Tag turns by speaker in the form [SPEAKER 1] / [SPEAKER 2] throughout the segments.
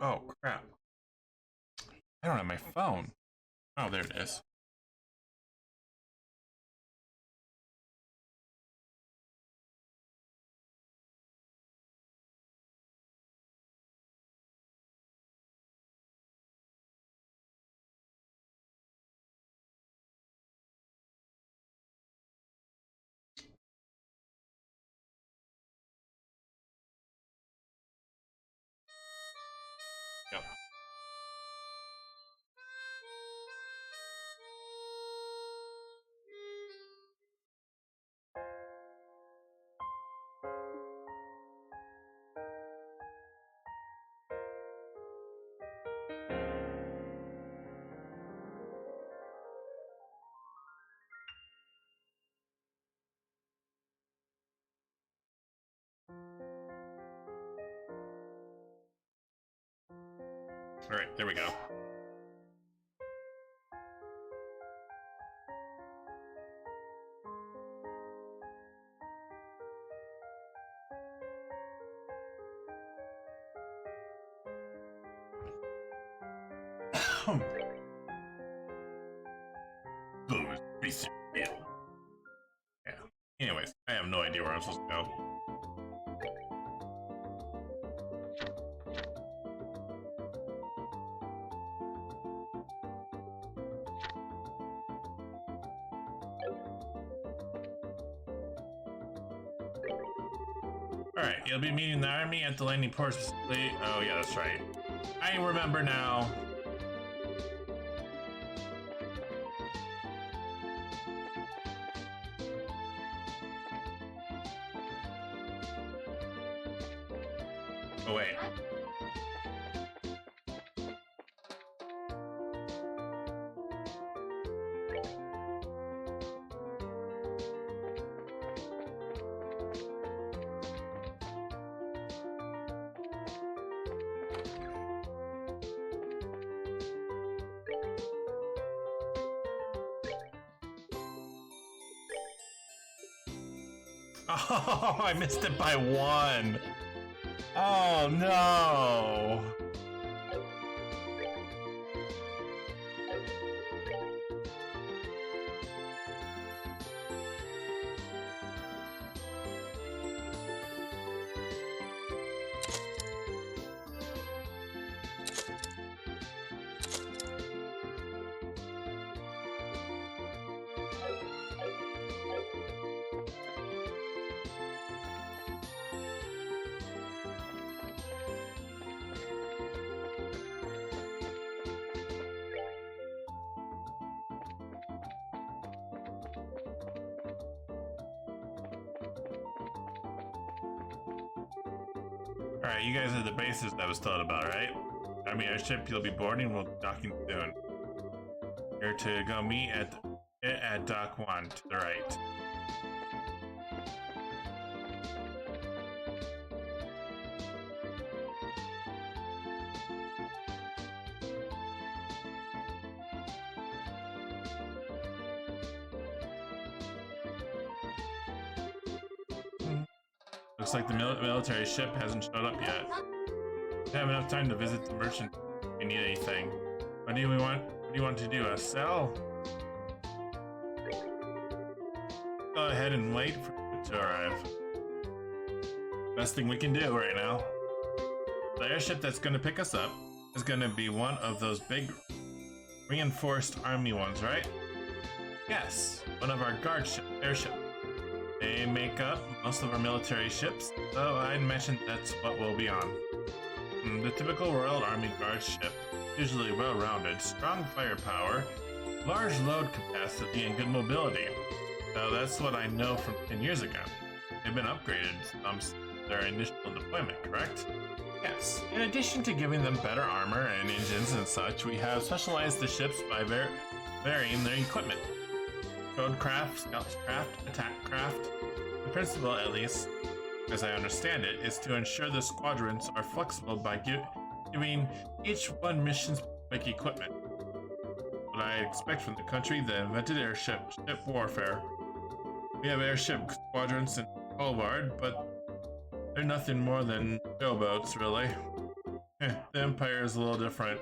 [SPEAKER 1] Oh, crap. I don't have my phone. Oh, there it is. Yep. All right, there we go. Yeah. Anyways, I have no idea where I'm supposed to go. Alright, you'll be meeting the army at the landing port specifically. Oh, yeah, that's right. I remember now. Oh, wait. Oh, I missed it by one. Oh, no. Alright, you guys are the bases I was told about, right? Army airship you'll be boarding will be docking soon. You're to go meet at Dock 1 to the right. Looks like the military ship hasn't showed up yet. I have enough time to visit the merchant if you need anything. What do you want to do? Sell? Go ahead and wait for it to arrive. Best thing we can do right now. The airship that's gonna pick us up is gonna be one of those big reinforced army ones, right? Yes, one of our guard airships. They make up most of our military ships, so I'd mention that's what we'll be on. The typical Royal Army Guard ship, usually well-rounded, strong firepower, large load capacity, and good mobility. So that's what I know from 10 years ago. They've been upgraded since their initial deployment, correct? Yes. In addition to giving them better armor and engines and such, we have specialized the ships by varying their equipment. Code craft, scout craft, attack craft. The principle, at least, as I understand it, is to ensure the squadrons are flexible by giving each one mission-specific equipment. What I expect from the country that invented ship warfare. We have airship squadrons in Colvard, but they're nothing more than showboats, really. The Empire is a little different.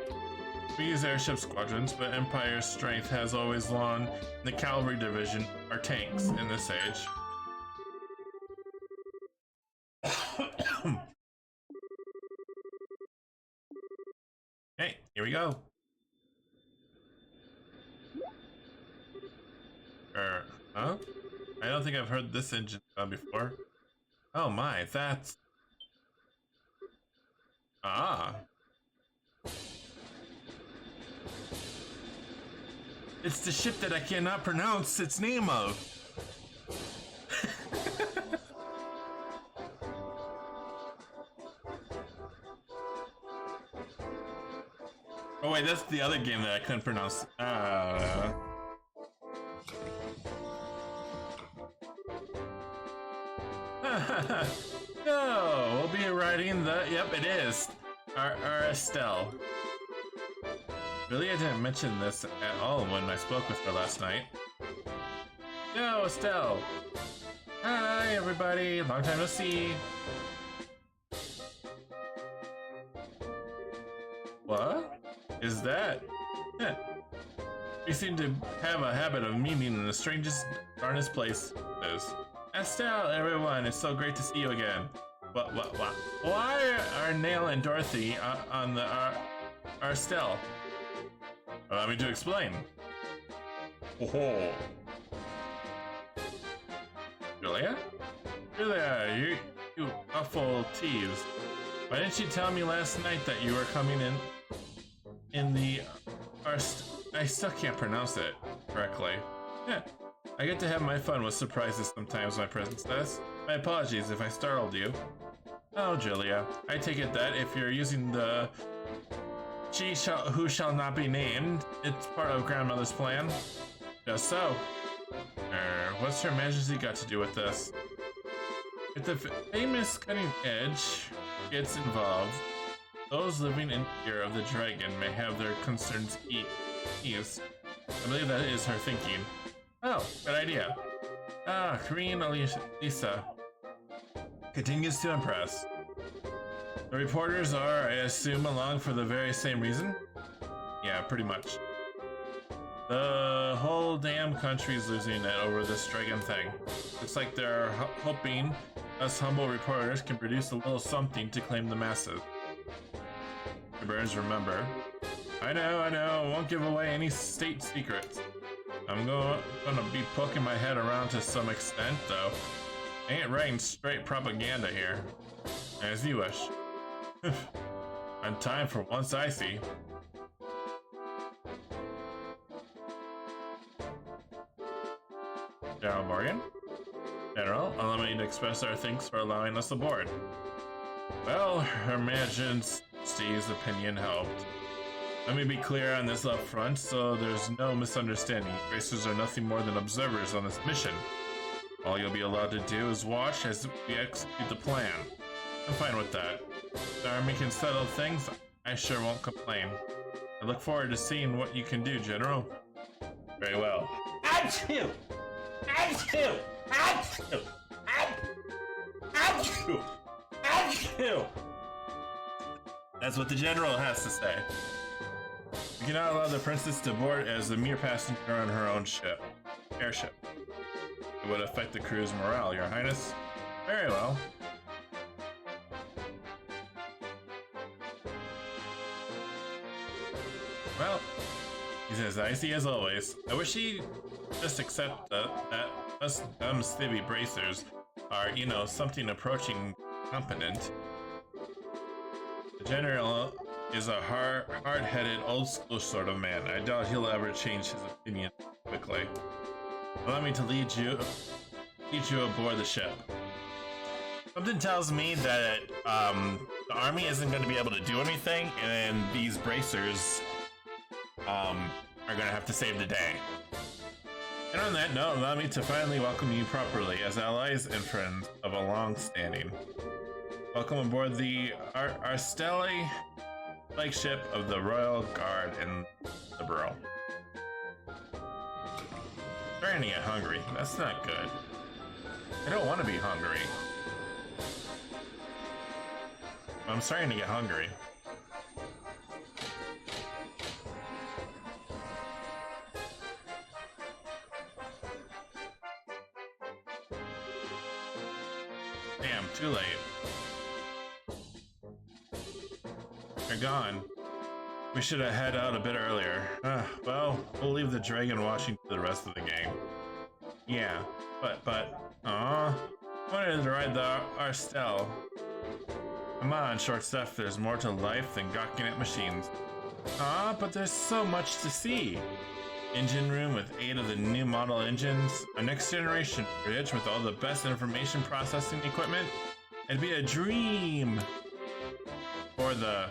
[SPEAKER 1] We use airship squadrons, but Empire's strength has always lain in the cavalry division, or tanks, in this age. Hey, here we go. Huh? I don't think I've heard this engine before. Oh my, that's... Ah. It's the ship that I cannot pronounce its name of. Oh wait, that's the other game that I couldn't pronounce. No, we'll be riding the... Yep, it is. Our Estelle. Really, I didn't mention this at all when I spoke with her last night. No, Estelle. Hi, everybody. Long time no see. What is that? We seem to have a habit of meeting in the strangest, darnest places. Estelle, everyone, it's so great to see you again. What? Why are Nail and Dorothy on the Estelle? Allow me to explain. Oh. Julia? Julia, you awful tease. Why didn't you tell me last night that you were coming in the... I still can't pronounce it correctly. Yeah, I get to have my fun with surprises sometimes, my princess. My apologies if I startled you. Oh, Julia, I take it that if you're using the who shall not be named, it's part of grandmother's plan. Just so. What's Her Majesty got to do with this? If the famous cutting edge gets involved, those living in fear of the dragon may have their concerns eased. I believe that is her thinking. Oh, good idea. Queen Lisa continues to impress. The reporters are, I assume, along for the very same reason? Yeah, pretty much. The whole damn country's losing it over this dragon thing. Looks like they're hoping us humble reporters can produce a little something to claim the masses. The Burns, remember. I know, won't give away any state secrets. I'm gonna be poking my head around to some extent, though. I ain't writing straight propaganda here. As you wish. On time for once, I see. General Morgan? General, allow me to express our thanks for allowing us aboard. Well, Her Majesty's opinion helped. Let me be clear on this up front, so there's no misunderstanding. Racers are nothing more than observers on this mission. All you'll be allowed to do is watch as we execute the plan. I'm fine with that. If the army can settle things, I sure won't complain. I look forward to seeing what you can do, General. Very well. Achoo! Achoo! Achoo! Achoo! Achoo! That's what the General has to say. We cannot allow the princess to board as a mere passenger on her own airship. It would affect the crew's morale, Your Highness. Very well. Well, he's as icy as always. I wish he'd just accept that us dumb stibby bracers are, something approaching competent. The General is a hard-headed, old-school sort of man. I doubt he'll ever change his opinion quickly. Allow me to lead you aboard the ship. Something tells me that the army isn't going to be able to do anything, and these bracers are going to have to save the day. And on that note, allow me to finally welcome you properly as allies and friends of a long standing. Welcome aboard the Arstelli flagship of the Royal Guard in the Borough. Starting to get hungry. That's not good. I don't want to be hungry. I'm starting to get hungry. Damn, too late. They're gone. We should have head out a bit earlier. Well, we'll leave the dragon watching for the rest of the game. Yeah, but, I wanted to ride the Arstel. Come on, short stuff, there's more to life than gawking at machines. But there's so much to see. Engine room with 8 of the new model engines, a next generation bridge with all the best information processing equipment. It'd be a dream for the...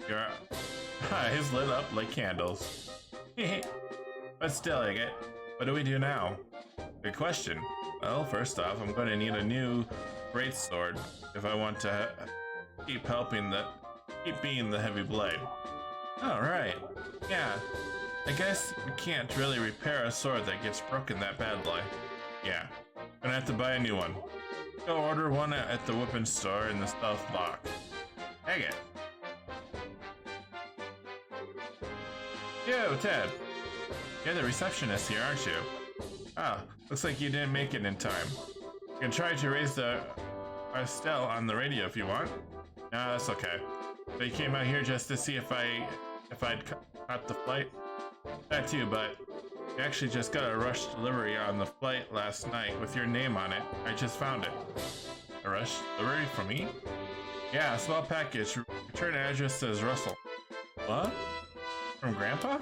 [SPEAKER 1] Your eyes lit up like candles. But still, I get. What do we do now? Good question. Well, first off, I'm going to need a new great sword if I want to keep being the heavy blade. All right. Yeah. I guess we can't really repair a sword that gets broken that badly. Yeah. Gonna have to buy a new one. Go order one at the weapons store in the South Block. Dang it. Yo, Ted. You're the receptionist here, aren't you? Ah, looks like you didn't make it in time. You can try to raise the Estelle on the radio if you want. No, that's okay. So you came out here just to see if I'd caught the flight? That too, but you actually just got a rush delivery on the flight last night with your name on it. I just found it. A rush delivery from me? Yeah, a small package. Return address says Russell. What? From Grandpa?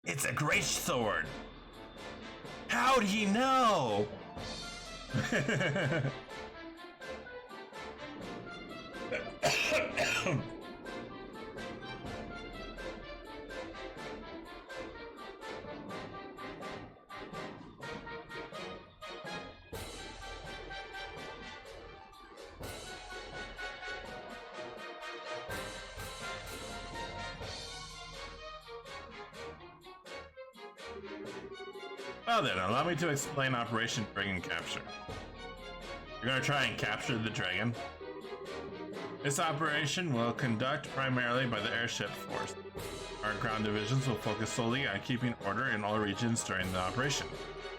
[SPEAKER 1] It's a great sword! How'd he know? Well then, allow me to explain Operation Dragon Capture. You're gonna try and capture the dragon. This operation will conduct primarily by the airship force. Our ground divisions will focus solely on keeping order in all regions during the operation.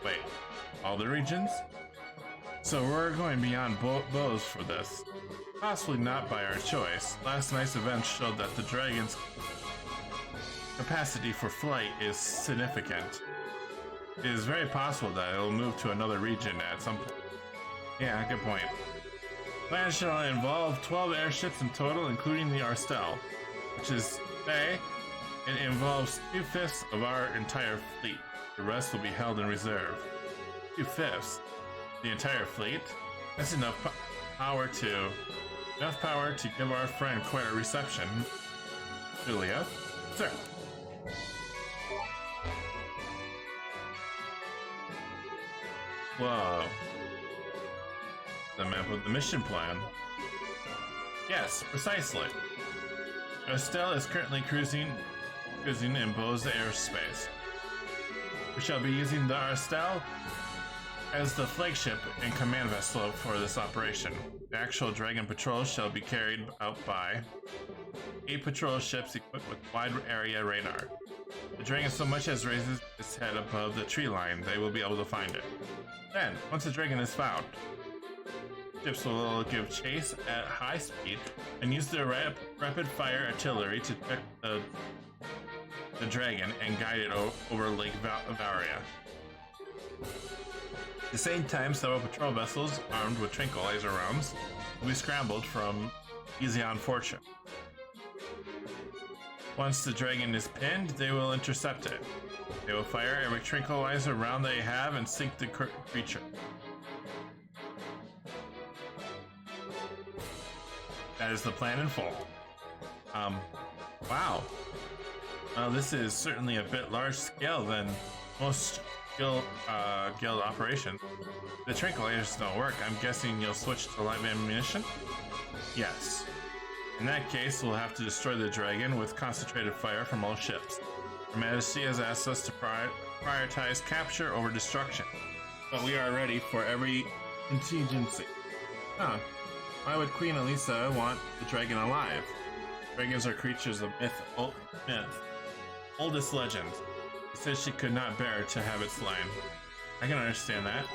[SPEAKER 1] Wait, all the regions? So we're going beyond bows for this. Possibly not by our choice. Last night's event showed that the dragon's capacity for flight is significant. It is very possible that it will move to another region at some point. Yeah, good point. Plan shall involve 12 airships in total, including the Arstel, which is say it involves 2/5 of our entire fleet. The rest will be held in reserve. 2/5? The entire fleet? That's enough power to give our friend quite a reception. Julia? Sir. Whoa. The map of the mission plan. Yes, precisely. Estelle is currently cruising in Beau's airspace. We shall be using the Estelle as the flagship and command vessel for this operation. The actual Dragon patrol shall be carried out by 8 patrol ships equipped with wide area radar. The Dragon so much as raises its head above the tree line, they will be able to find it. Then, once the Dragon is found, ships will give chase at high speed and use their rapid fire artillery to check the Dragon and guide it over Lake Varia. At the same time, several patrol vessels armed with tranquilizer rounds will be scrambled from Ezion Fortune. Once the Dragon is pinned, they will intercept it. They will fire every tranquilizer round they have and sink the creature. That is the plan in full. Wow. Well, this is certainly a bit large scale than most guild operations. The tranquilizers don't work. I'm guessing you'll switch to live ammunition? Yes. In that case, we'll have to destroy the Dragon with concentrated fire from all ships. Her Majesty has asked us to prioritize capture over destruction, but we are ready for every contingency. Huh. Why would Queen Elisa want the Dragon alive? Dragons are creatures of myth. Oldest legends. She said she could not bear to have it slain. I can understand that.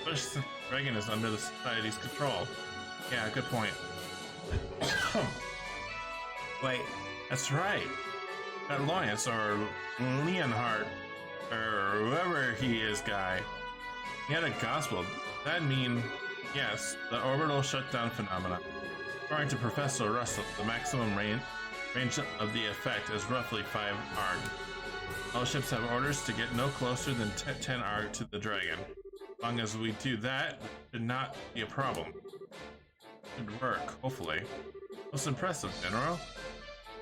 [SPEAKER 1] Especially since the dragon is under the society's control. Yeah, good point. Wait, that's right. That Loyance, or Leonhardt, or whoever he is guy, he had a gospel. That mean, yes, the orbital shutdown phenomenon. According to Professor Russell, the maximum range of the effect is roughly 5 arg. All ships have orders to get no closer than 10 arg to the dragon. As long as we do that, it should not be a problem. Should work, hopefully. Most impressive, General.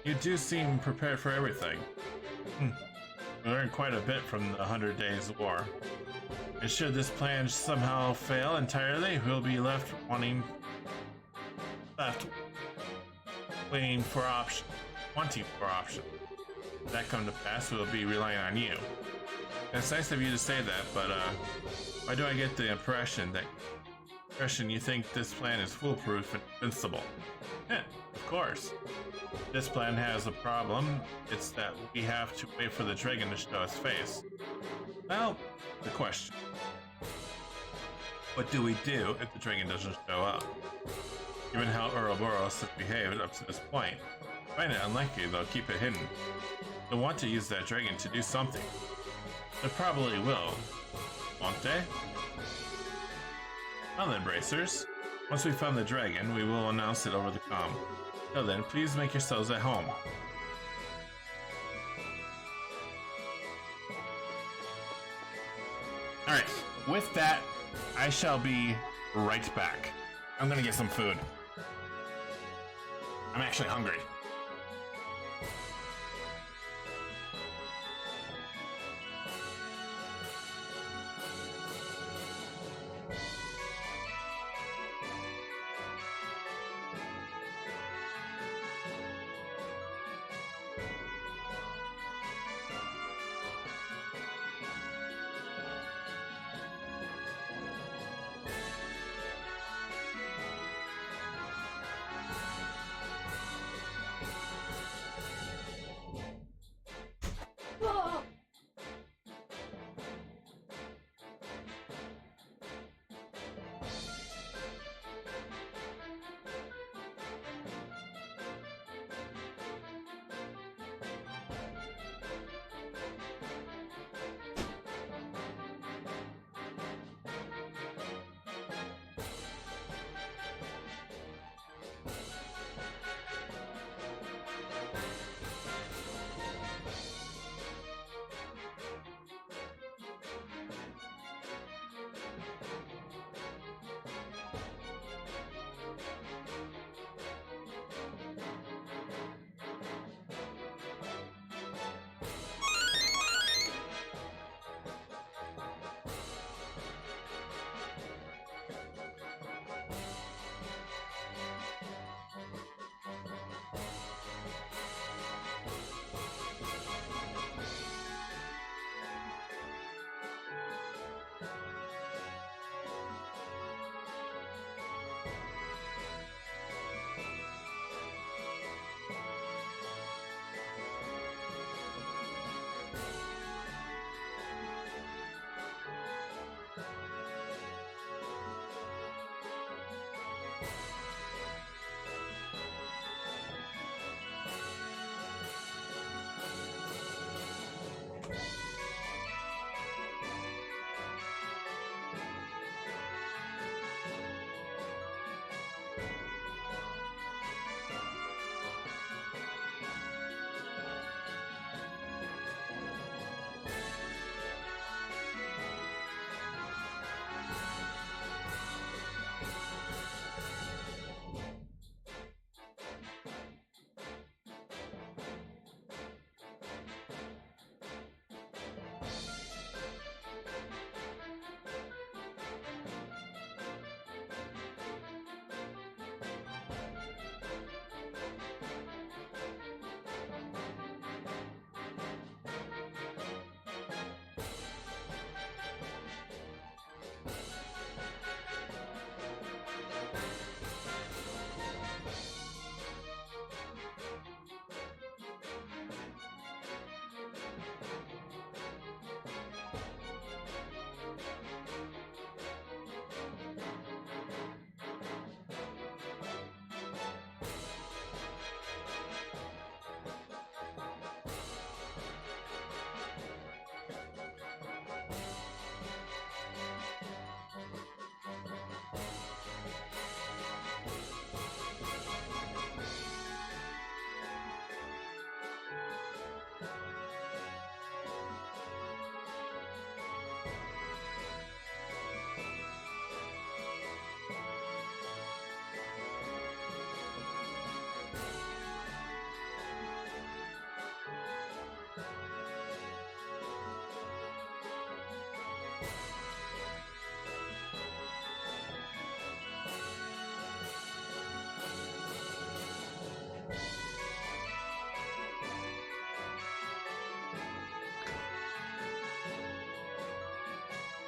[SPEAKER 1] You do seem prepared for everything. We learned quite a bit from the 100 Days War. And should this plan somehow fail entirely, we'll be left waiting for options. Wanting for options. If that come to pass, we'll be relying on you. It's nice of you to say that, but why do I get the impression you think this plan is foolproof and invincible? Of course. This plan has a problem. It's that we have to wait for the dragon to show his face. Well, the question. What do we do if the dragon doesn't show up? Given how Ouroboros has behaved up to this point, I find it unlikely they'll keep it hidden. They'll want to use that dragon to do something. They probably will, won't they? Well then, Bracers. Once we found the dragon, we will announce it over the comm. Till then, please make yourselves at home. Alright, with that, I shall be right back. I'm gonna get some food. I'm actually hungry.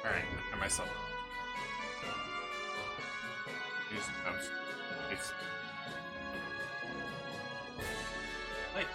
[SPEAKER 1] Alright, I myself. Use jumps. It's like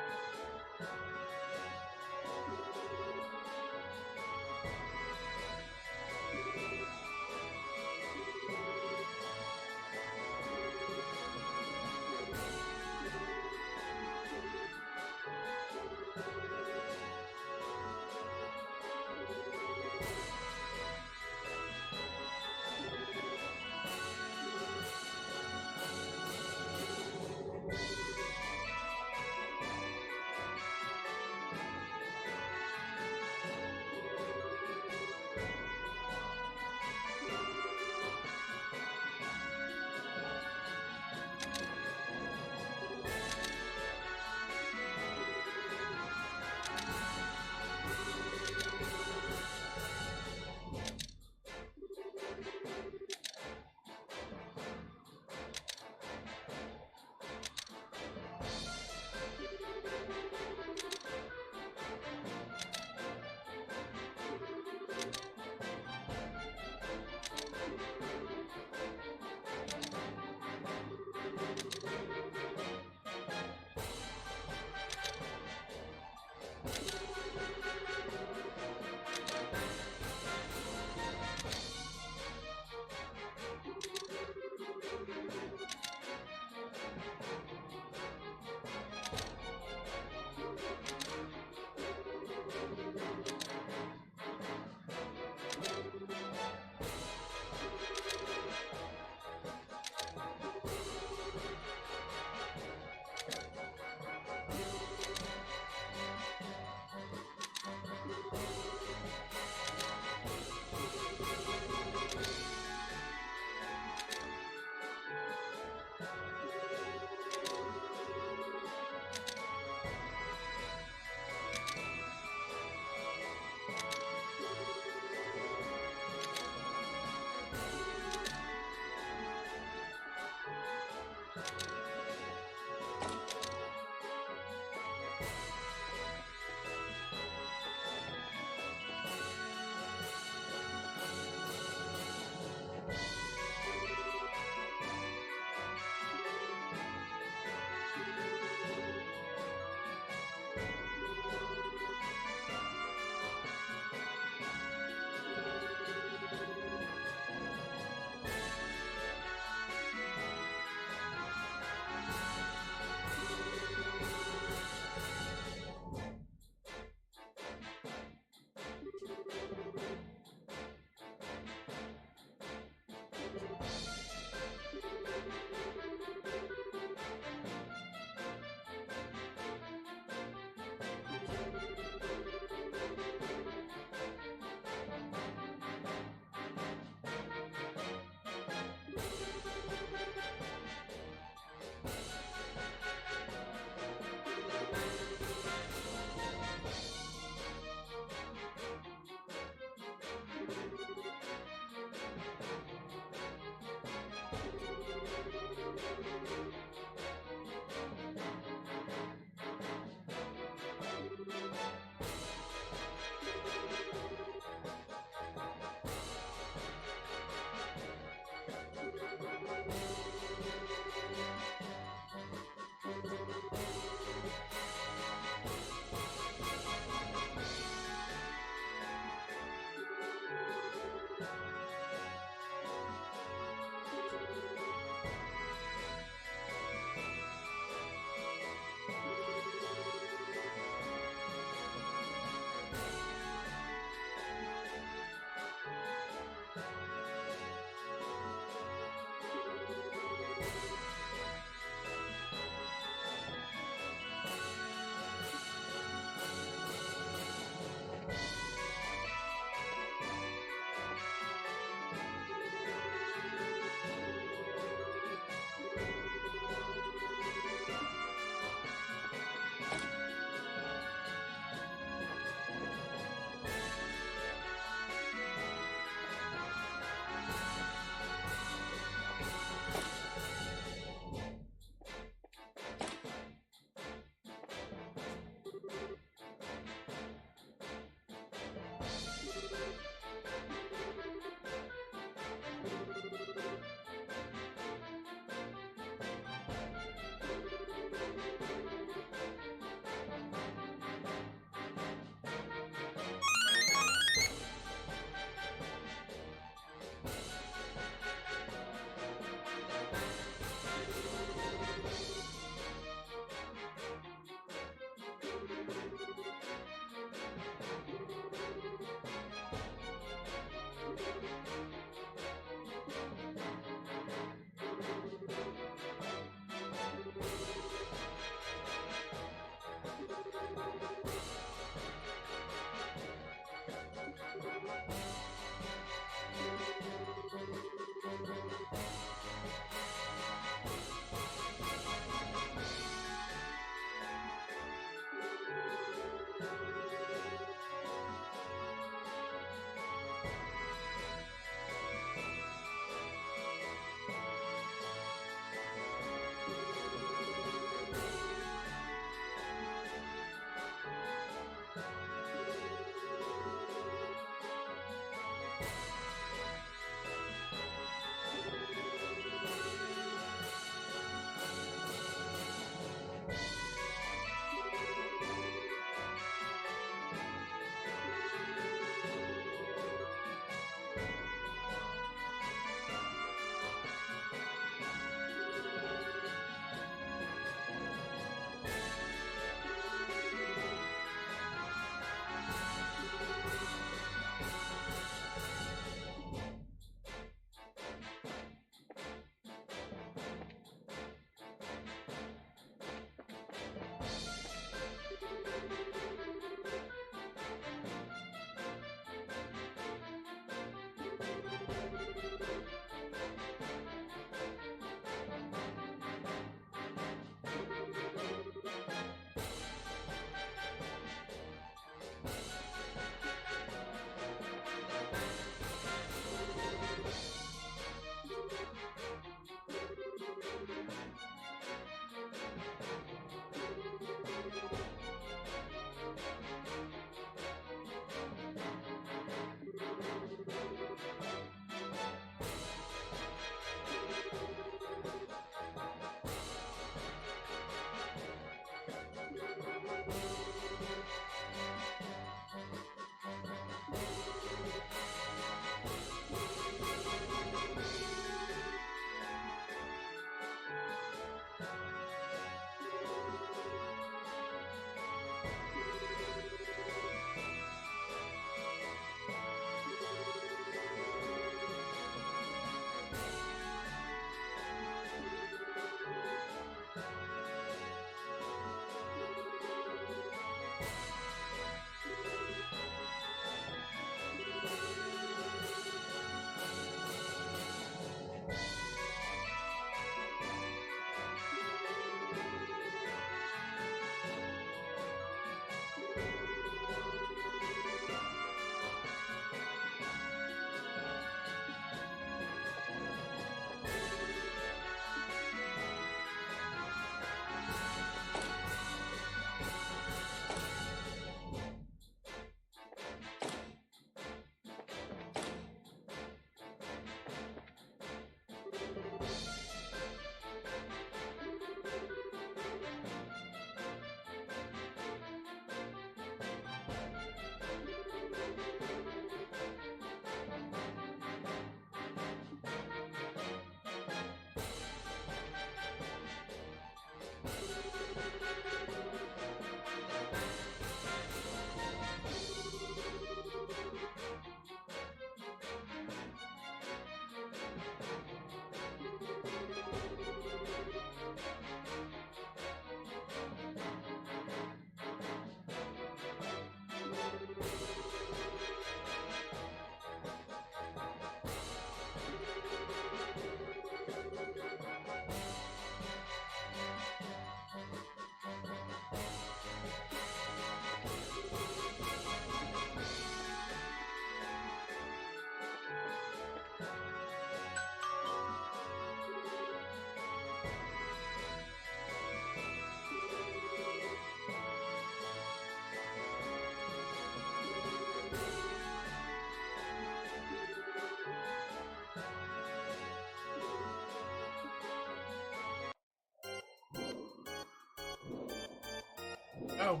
[SPEAKER 1] Oh.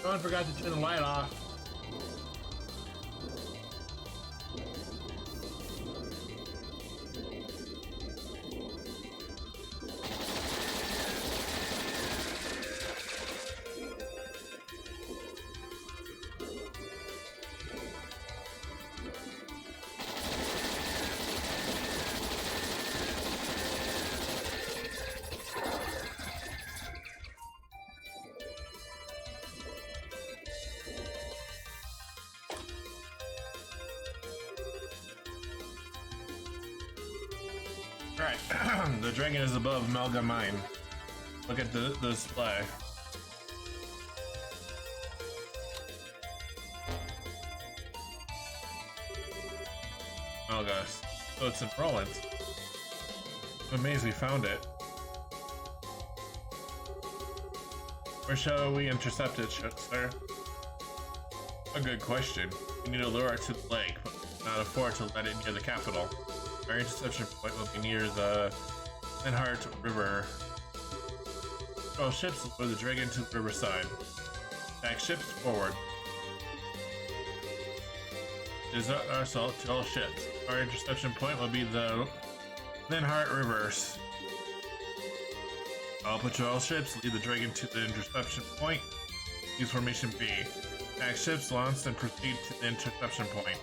[SPEAKER 1] Someone forgot to turn the light off. Right, the dragon is above Melga Mine. Look at the display. Oh gosh, so it's in Roland. I'm amazed we found it. Where shall we intercept it, sir? A good question. We need to lure it to the lake, but we cannot afford to let it near the capital. Our interception point will be near the Linhart River. All ships lure the dragon to the riverside. Back ships forward. It is our assault to all ships. Our interception point will be the Linhart Rivers. All patrol ships lead the dragon to the interception point. Use formation B. Back ships launch and proceed to the interception point.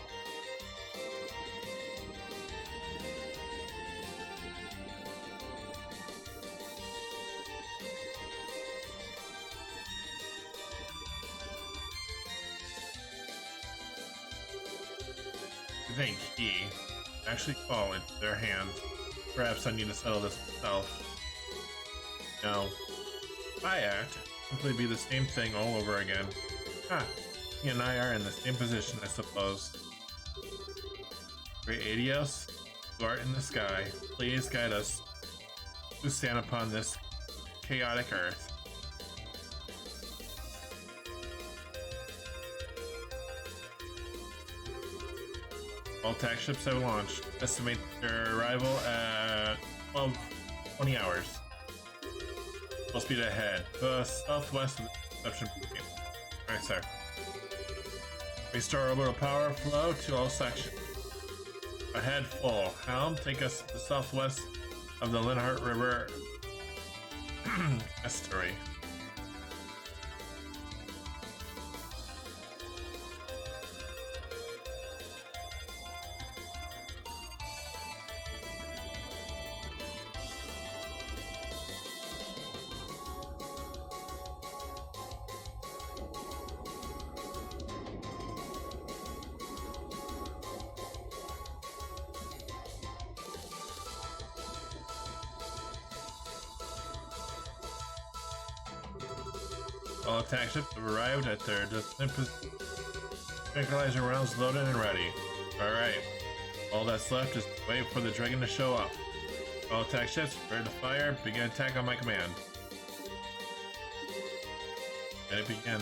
[SPEAKER 1] I think he actually fall into their hands. Perhaps I need to settle this myself. No. If I act, simply be the same thing all over again. Ah, he and I are in the same position, I suppose. Great Adios, who art in the sky, please guide us who stand upon this chaotic earth. All attack ships have launched. Estimate their arrival at 20 hours. Full speed ahead. The southwest of the interception point. Alright, sir. Restore orbital power flow to all sections. Ahead full. Helm, take us to the southwest of the Linhart River estuary. All attack ships have arrived at their destination. Tranquilizer rounds loaded and ready. Alright. All that's left is to wait for the dragon to show up. All attack ships, prepare to fire, begin attack on my command. Let it begin.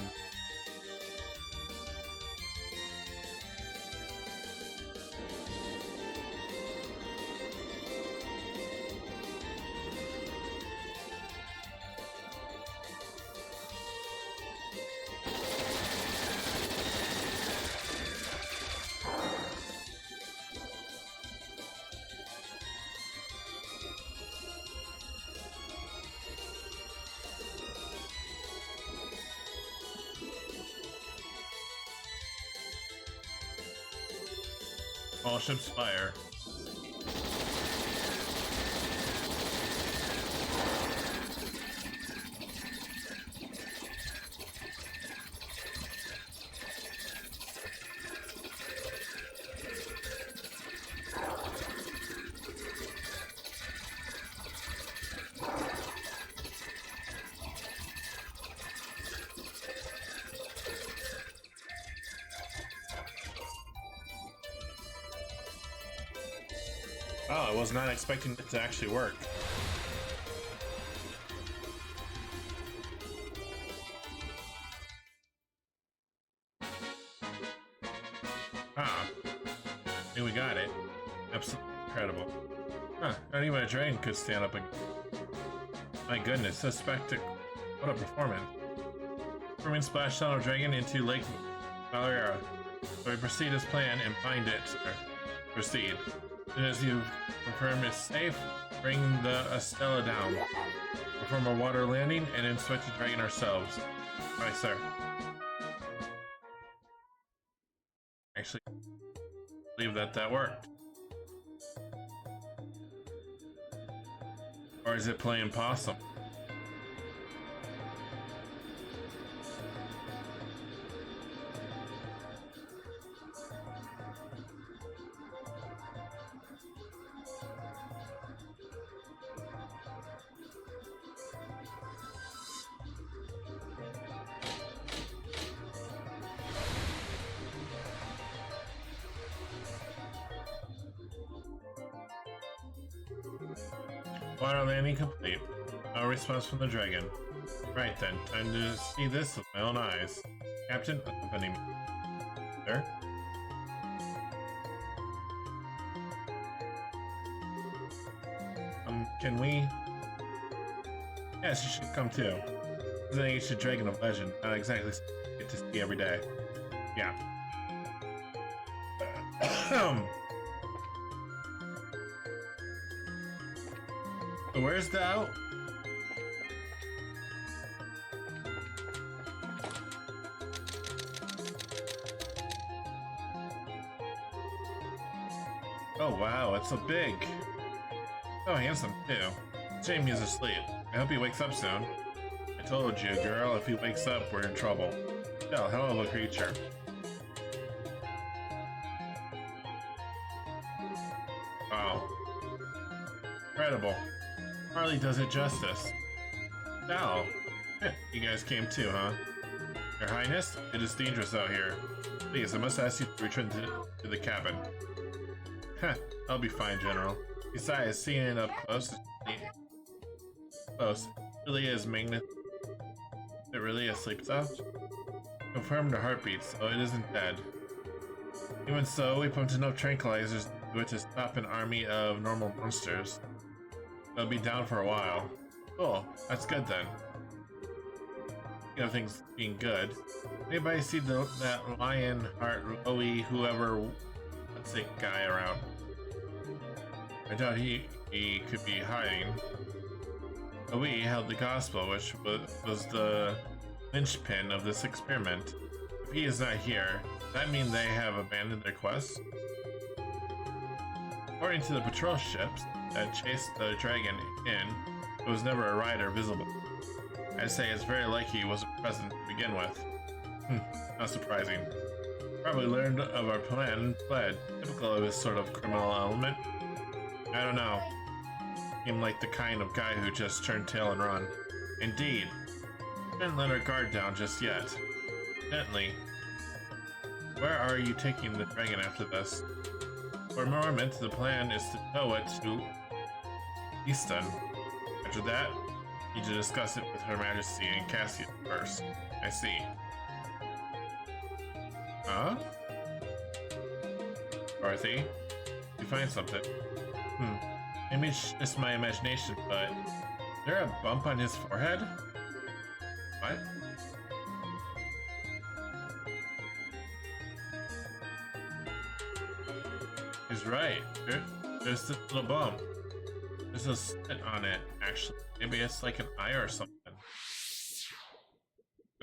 [SPEAKER 1] All ships fire. Oh, I was not expecting it to actually work. Ah, I think we got it. Absolutely incredible. Huh, not even a dragon could stand up again. My goodness, this spectacle. What a performance. Crewman splashed down a dragon into Lake Valera. So we proceed as planned and find it, sir. Proceed. As soon as you confirm it's safe, bring the Estella down. Perform a water landing and inspect the dragon ourselves. Right, sir. Actually, believe that worked. Or is it playing possum? Water landing complete. No response from the dragon. Right then, time to see this with my own eyes. Captain, accompany me. Sir? Can we? Yes, you should come too. This is an ancient dragon of legend, not exactly get to see every day. Yeah. So where's the out? Oh wow, it's so big. So handsome too. Shame he's asleep. I hope he wakes up soon. I told you, girl, if he wakes up, we're in trouble. Still, hell of a creature. Wow. Incredible. Hardly does it justice. Now, you guys came too, huh? Your Highness, it is dangerous out here. Please, I must ask you to return to the cabin. Heh, I'll be fine, General. Besides, seeing it up close, really is magnet. It really asleep though? Confirmed the heartbeat, so it isn't dead. Even so, we pumped enough tranquilizers to it to stop an army of normal monsters. They'll be down for a while. Cool, that's good then. You know, things being good. Anybody see that lion heart Lowy whoever what's that guy around? I doubt he could be hiding. We held the gospel, which was the linchpin of this experiment. If he is not here, does that mean they have abandoned their quest? According to the patrol ships that chased the dragon in, there was never a rider visible. I'd say it's very likely he wasn't present to begin with. Not surprising. Probably learned of our plan and fled. Typical of this sort of criminal element. I don't know. Seemed like the kind of guy who just turned tail and run. Indeed. Didn't let our guard down just yet. Evidently. Where are you taking the dragon after this? For a moment, the plan is to tow it to Easton. After that, you need to discuss it with Her Majesty and Cassian first. I see. Huh? Dorothy? You find something? Maybe it's just my imagination, but is there a bump on his forehead? What? He's right. There's this little bump. There's a slit on it, actually. Maybe it's like an eye or something.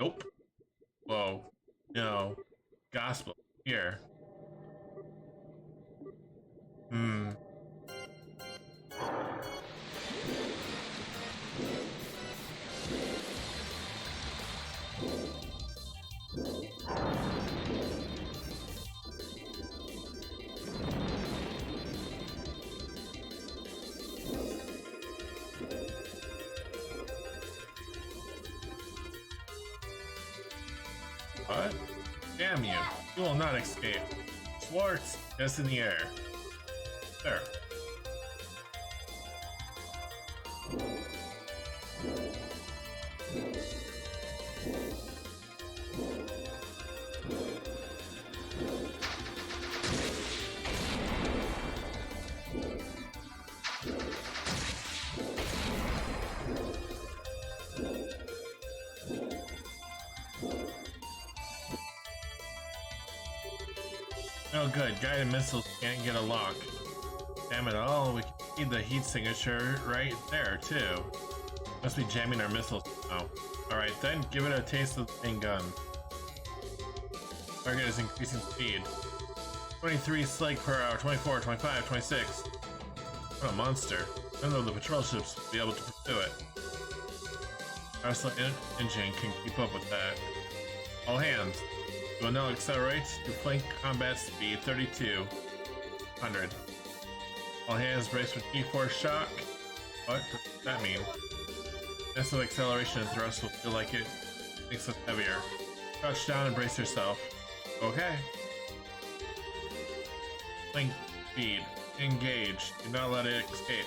[SPEAKER 1] Nope. Whoa. No. Gospel. Here. What? Damn you. You will not escape. Schwartz, just in the air. There. Oh good, guided missiles can't get a lock. Damn it all, we can see the heat signature right there too. Must be jamming our missiles now. Alright then, give it a taste of the main gun. Target is increasing speed. 23 slag per hour, 24, 25, 26. What a monster. None of the patrol ships will be able to pursue it. Our engine can keep up with that. All hands. It will now accelerate to flank combat speed 3200. All hands brace for G-force shock. What does that mean? Massive acceleration and thrust will feel like it makes us heavier. Crouch down and brace yourself. Okay. Flank speed. Engage. Do not let it escape.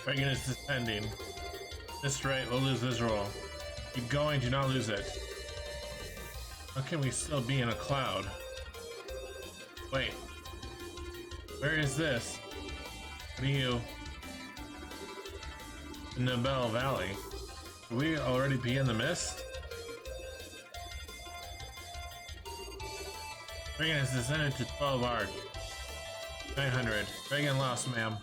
[SPEAKER 1] Dragon is descending. This rate, we'll lose this roll. Keep going, do not lose it. How can we still be in a cloud? Wait. Where is this? What are you? In the Nibel Valley. Should we already be in the mist? Dragon has descended to 12 arc. 900. Dragon lost, ma'am.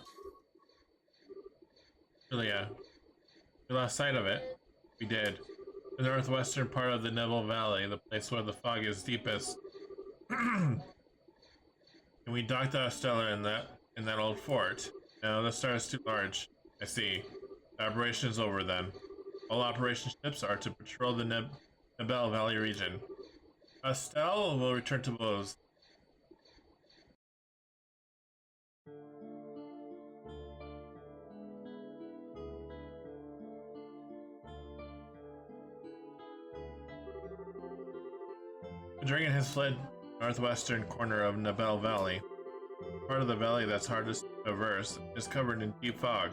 [SPEAKER 1] Julia. We lost sight of it. We did. The northwestern part of the Nibel Valley, the place where the fog is deepest. And we docked our stellar in that old fort. No, the star is too large. I see. The operation is over then. All operation ships are to patrol the Nibel Valley region. Estelle will return to Bose. The dragon has fled northwestern corner of Nibel Valley. Part of the valley that's hardest to traverse is covered in deep fog.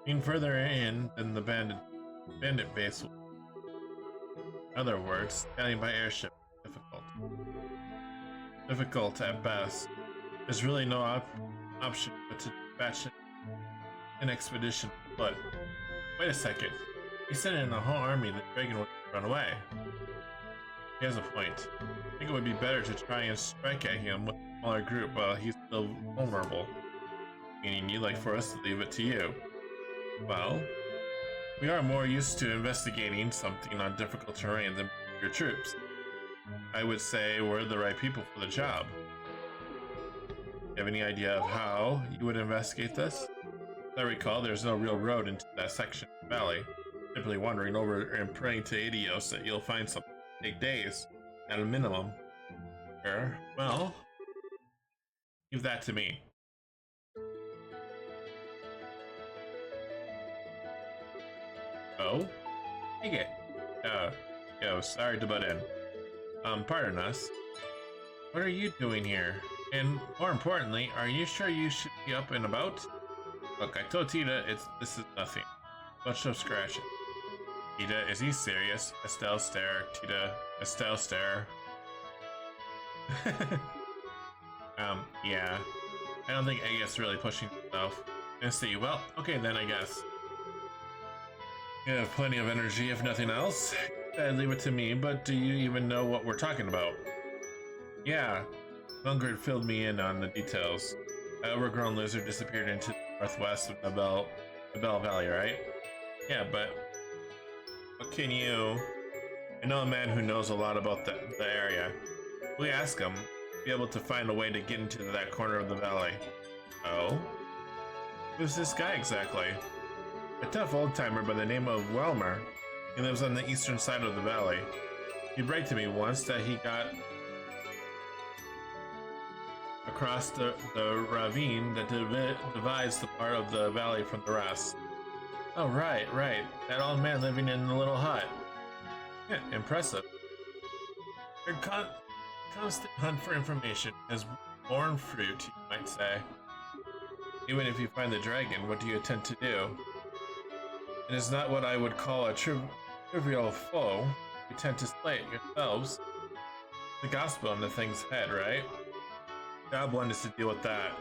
[SPEAKER 1] Being further in than the bandit base. In other words, sailing by airship is difficult. Difficult at best. There's really no option but to dispatch an expedition on foot. Wait a second. He sent in a whole army the dragon would run away. He has a point. I think it would be better to try and strike at him with a smaller group while he's still vulnerable. Meaning you'd like for us to leave it to you. Well, we are more used to investigating something on difficult terrain than your troops. I would say we're the right people for the job. You have any idea of how you would investigate this? As I recall, there's no real road into that section of the valley. Simply wandering over and praying to Adios that you'll find something. Take days, at a minimum. Sure. Well, leave that to me. Oh? Take it. Yo, sorry to butt in. Pardon us. What are you doing here? And more importantly, are you sure you should be up and about? Look, I told Tita this is nothing. Bunch of scratching. Tita, is he serious? Estelle stare. Tita, Estelle stare. Yeah. I don't think Aegis really pushing himself. I see. Well, okay then, I guess. You have plenty of energy, if nothing else. Leave it to me, but do you even know what we're talking about? Yeah. Lungard filled me in on the details. An overgrown lizard disappeared into the northwest of Nibel Valley, right? Yeah, but what can you... I know a man who knows a lot about the area. If we ask him, we'll be able to find a way to get into that corner of the valley. Oh? Who's this guy exactly? A tough old-timer by the name of Welmer. He lives on the eastern side of the valley. He bragged to me once that he got across the ravine that divides the part of the valley from the rest. Oh, right, right. That old man living in the little hut. Yeah, impressive. Your constant hunt for information has borne fruit, you might say. Even if you find the dragon, what do you intend to do? It is not what I would call a trivial foe. You tend to slay it yourselves. The gospel in the thing's head, right? Job 1 is to deal with that.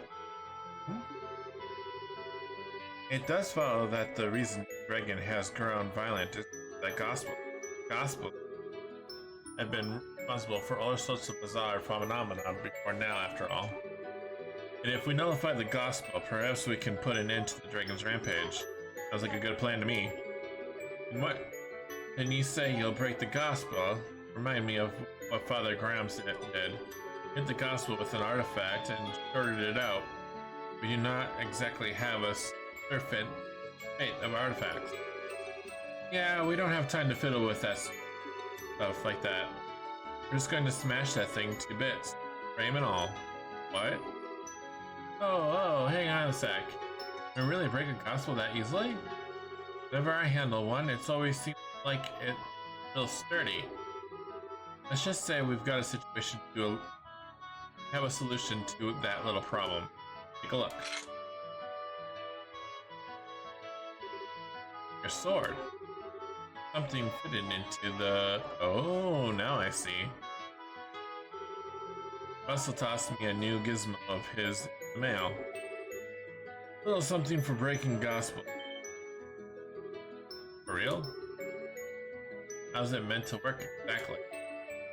[SPEAKER 1] It does follow that the reason the dragon has grown violent is that gospel had been responsible for all sorts of bizarre phenomena before now, after all. And if we nullify the gospel, perhaps we can put an end to the dragon's rampage. Sounds like a good plan to me. And what? Can you say you'll break the gospel? Remind me of what Father Graham did. Hit the gospel with an artifact and shorted it out. We do not exactly have a surfeit of artifacts. Yeah, we don't have time to fiddle with that stuff like that. We're just going to smash that thing to bits. Frame and all. What? Oh, hang on a sec. Can we really break a gospel that easily? Whenever I handle one, it's always seems like it feels sturdy. Let's just say we've got a situation to have a solution to that little problem. Take a look. Your sword. Something fitted into the... Oh, now I see. Russell tossed me a new gizmo of his in the mail. A little something for breaking gospel. For real? How's it meant to work exactly?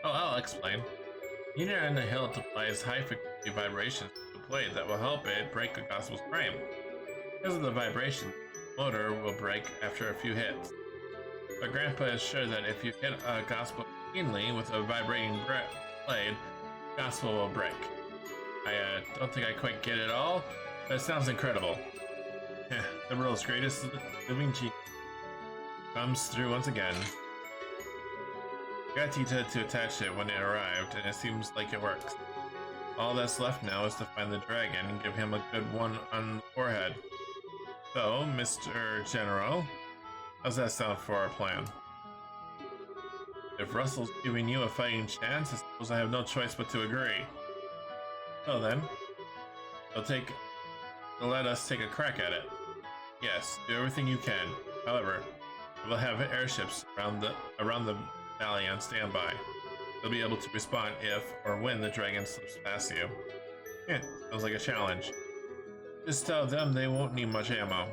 [SPEAKER 1] Oh, I'll explain. Near on the hill applies high frequency vibrations to the blade that will help it break a gospel's frame. Because of the vibration, the motor will break after a few hits. But Grandpa is sure that if you hit a gospel keenly with a vibrating blade, gospel will break. I don't think I quite get it all, but it sounds incredible. The world's greatest living genius comes through once again. Got Tita to attach it when it arrived, and it seems like it works. All that's left now is to find the dragon and give him a good one on the forehead. So, Mr. General, how's that sound for our plan? If Russell's giving you a fighting chance, I suppose I have no choice but to agree. So then, let us take a crack at it. Yes, do everything you can. However, we'll have airships around the valley on standby. They'll be able to respond if or when the dragon slips past you. Yeah, sounds like a challenge. Just tell them they won't need much ammo.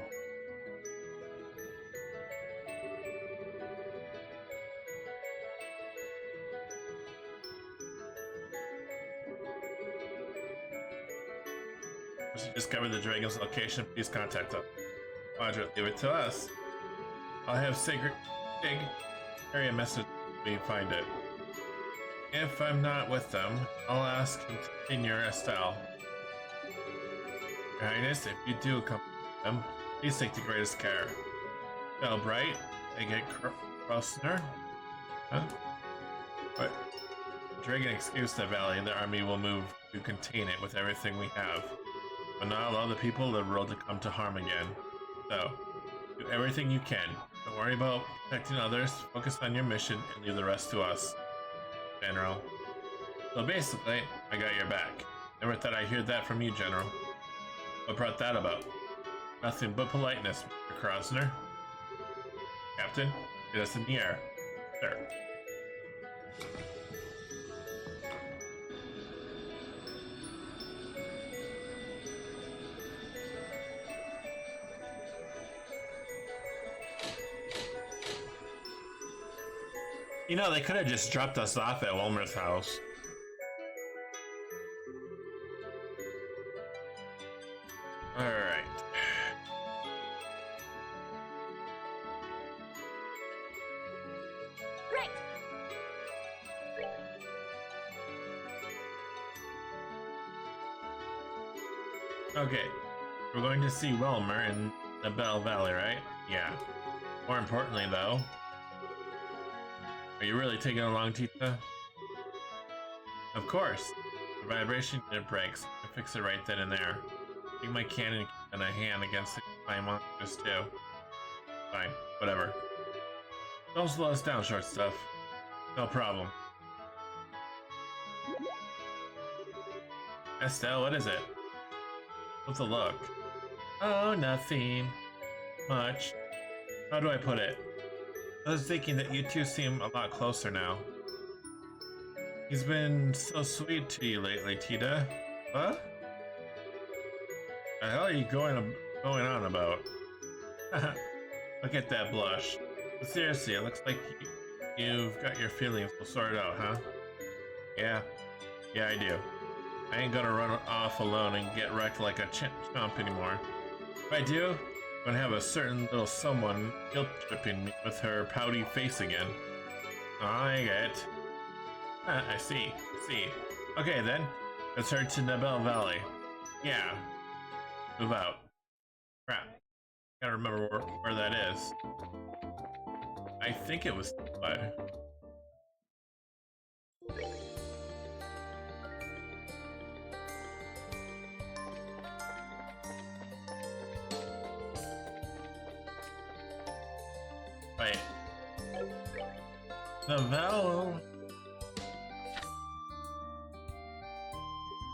[SPEAKER 1] Once you discover the dragon's location, please contact us. Roger, leave it to us. I'll have Sig carry a message when we find it. If I'm not with them, I'll ask him to Senior Estelle. Your Highness, if you do come with them, please take the greatest care. Bell Bright, I get Krosner? Huh? But dragon escapes the valley, and the army will move to contain it with everything we have. But not allow the people of the world to come to harm again. So, do everything you can. Don't worry about protecting others, focus on your mission, and leave the rest to us. General. So basically, I got your back. Never thought I'd hear that from you, General. What brought that about? Nothing but politeness, Mr. Krosner. Captain, get us in the air. Sir. You know, they could have just dropped us off at Wilmer's house. Alright.
[SPEAKER 2] Right.
[SPEAKER 1] Okay. We're going to see Wilmer in the Bell Valley, right? Yeah. More importantly, though, are you really taking along, Tita? Of course. The vibration unit breaks. If fix it right then and there. Take my cannon in a hand against the flying monsters too. Fine, whatever. Don't slow us down, short stuff. No problem. Estelle, what is it? What's the look? Oh, nothing much. How do I put it? I was thinking that you two seem a lot closer now. He's been so sweet to you lately, Tita. What? The hell are you going on about? Look at that blush. But seriously, it looks like you've got your feelings all sorted out, huh? Yeah, I do. I ain't gonna run off alone and get wrecked like a chump anymore. If I do, I'm gonna have a certain little someone guilt-tripping me with her pouty face again. I get it. I see. Okay then, let's head to Nebel Valley. Yeah. Move out. Crap. Gotta remember where that is. I think it was this way. Wait. Nebel.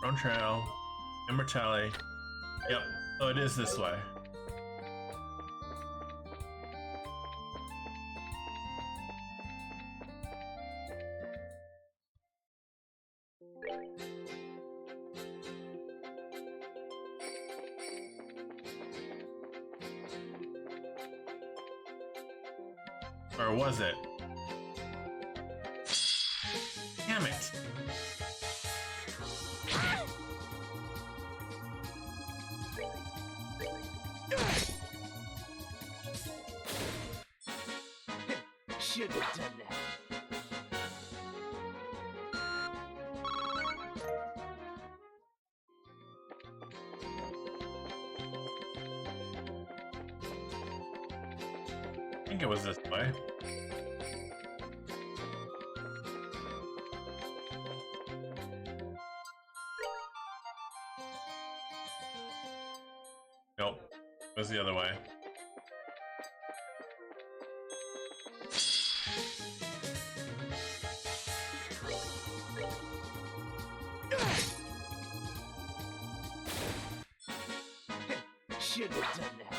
[SPEAKER 1] Run trail. Immortality. Yep. Oh, it is this way. Or was it? Damn it!
[SPEAKER 2] Should have done that.
[SPEAKER 1] I think it was this way. Nope. It was the other way.
[SPEAKER 2] Should have done that.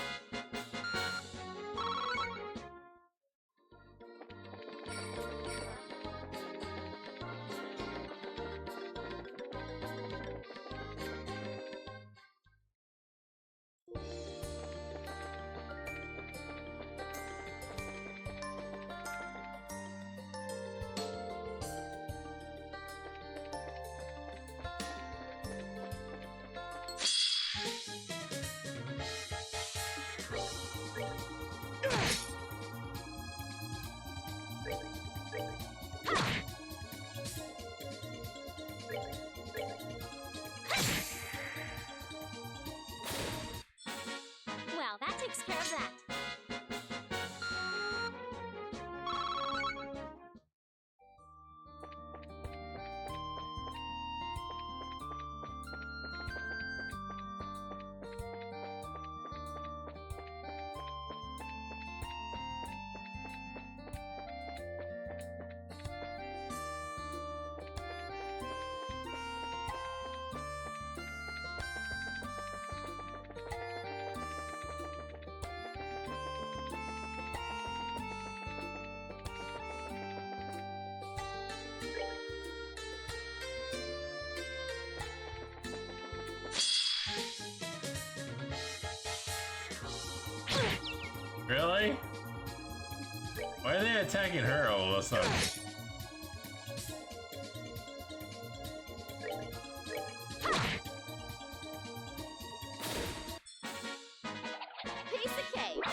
[SPEAKER 3] Well, that takes care of that.
[SPEAKER 1] Really? Why are they attacking her all of a sudden?
[SPEAKER 3] Piece of cake.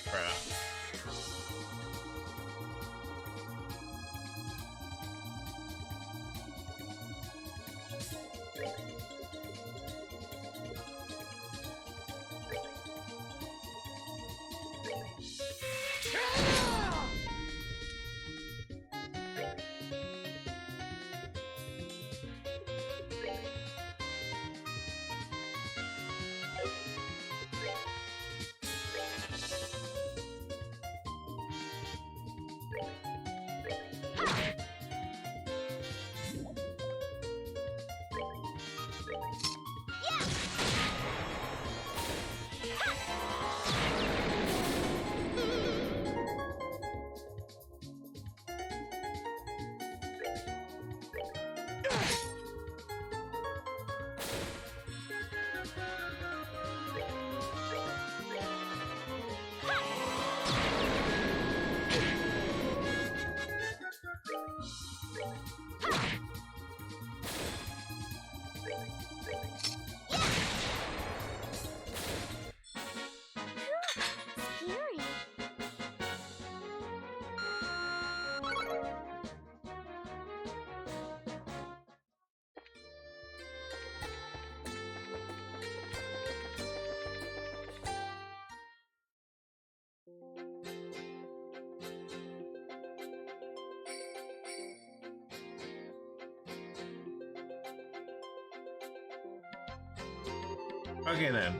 [SPEAKER 1] Crap.
[SPEAKER 3] Scary.
[SPEAKER 1] Okay then.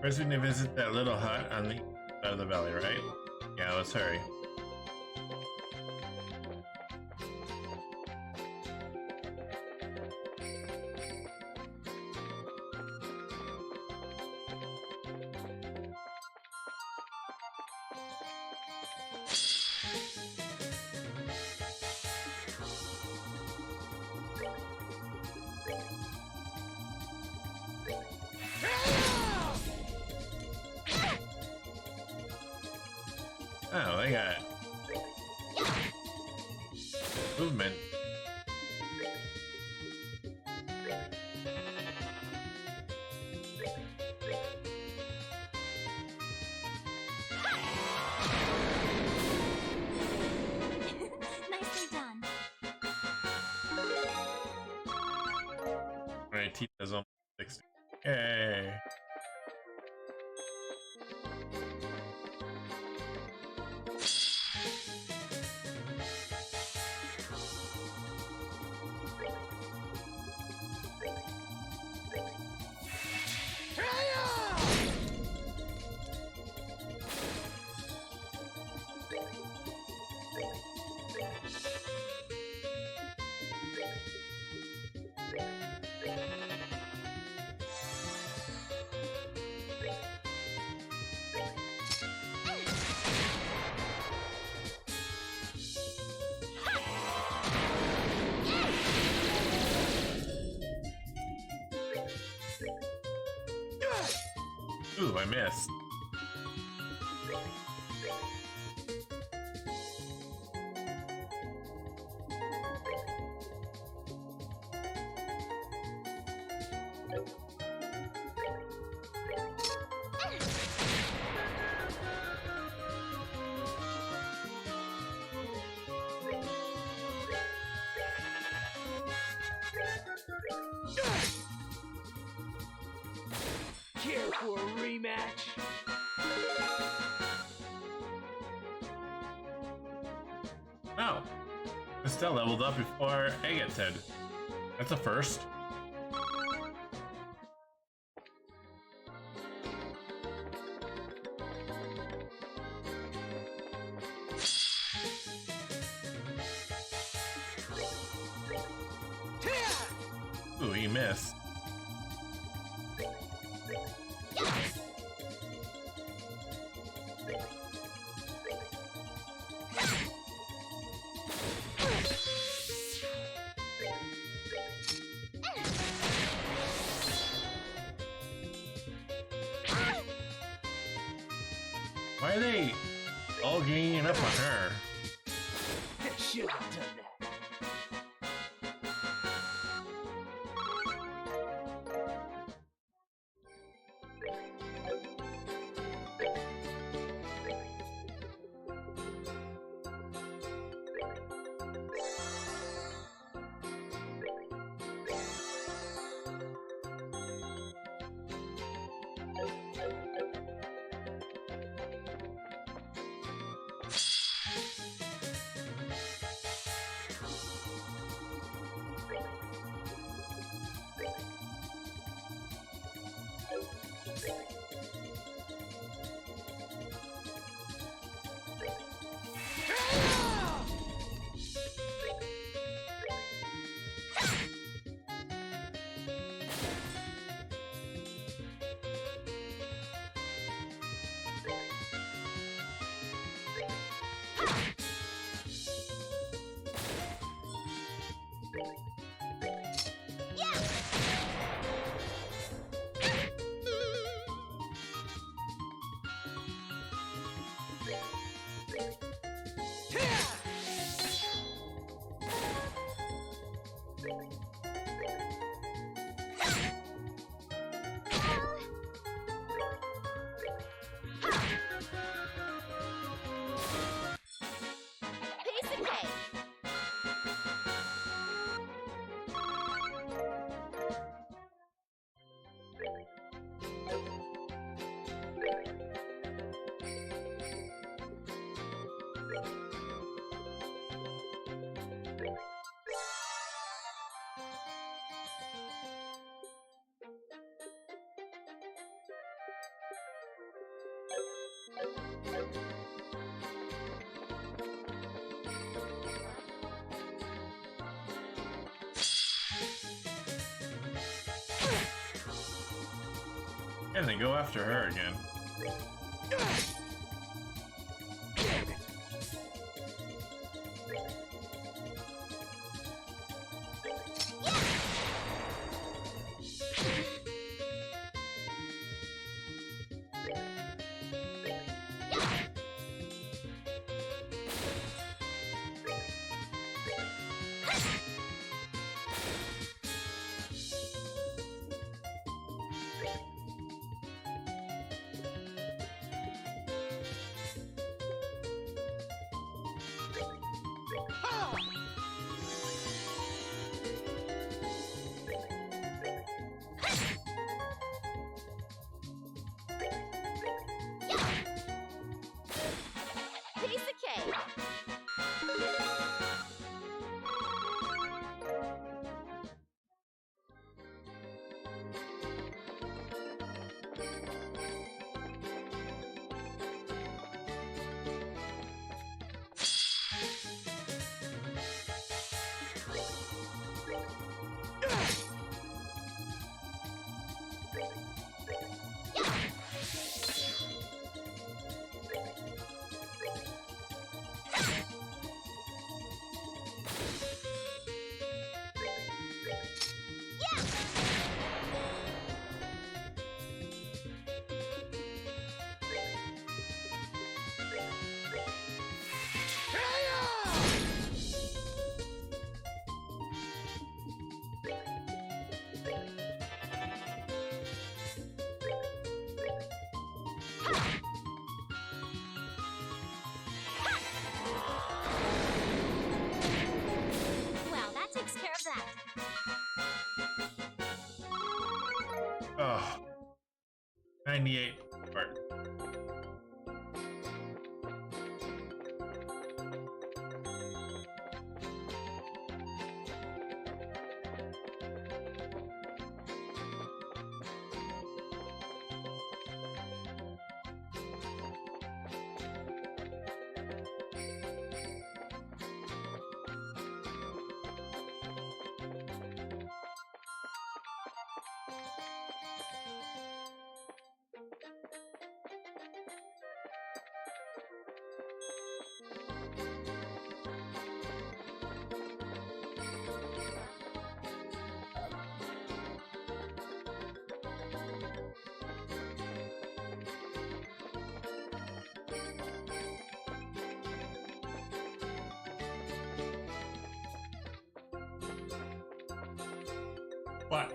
[SPEAKER 1] First we need to visit that little hut on the side of the valley, right? Yeah, let's hurry. Oh, they got movement.
[SPEAKER 3] Nicely done.
[SPEAKER 1] Alright, teeth is almost 60. Yay! Ooh, I missed.
[SPEAKER 2] Care for a rematch?
[SPEAKER 1] Oh, Estelle leveled up before Agate did. That's a first. Ooh, he missed. Why are they all ganging up on her?
[SPEAKER 2] Should have done that.
[SPEAKER 1] And then go after her again.
[SPEAKER 3] Piece of cake. Well, that takes care of that.
[SPEAKER 1] Oh. 98 part. What?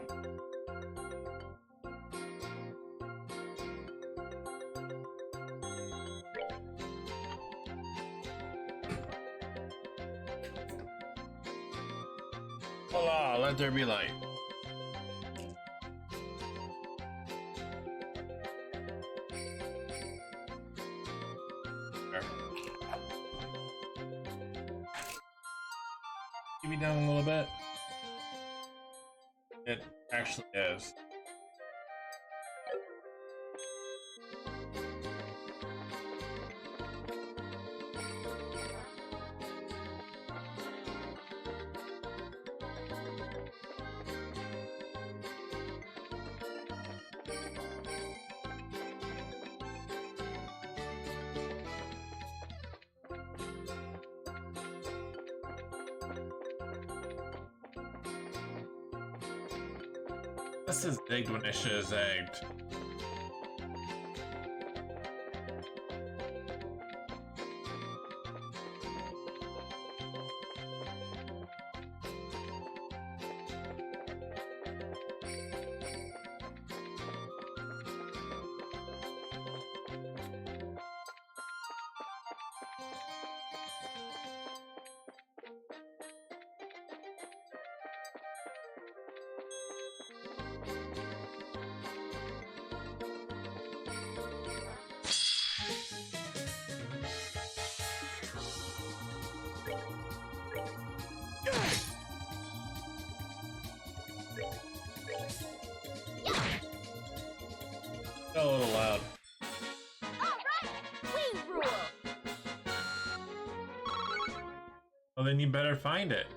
[SPEAKER 1] Allah, let there be light. There. Keep me down a little bit. It actually is. This is zigged when it should have zagged. A little loud.
[SPEAKER 3] Alright, we rule.
[SPEAKER 1] Well, then you better find it.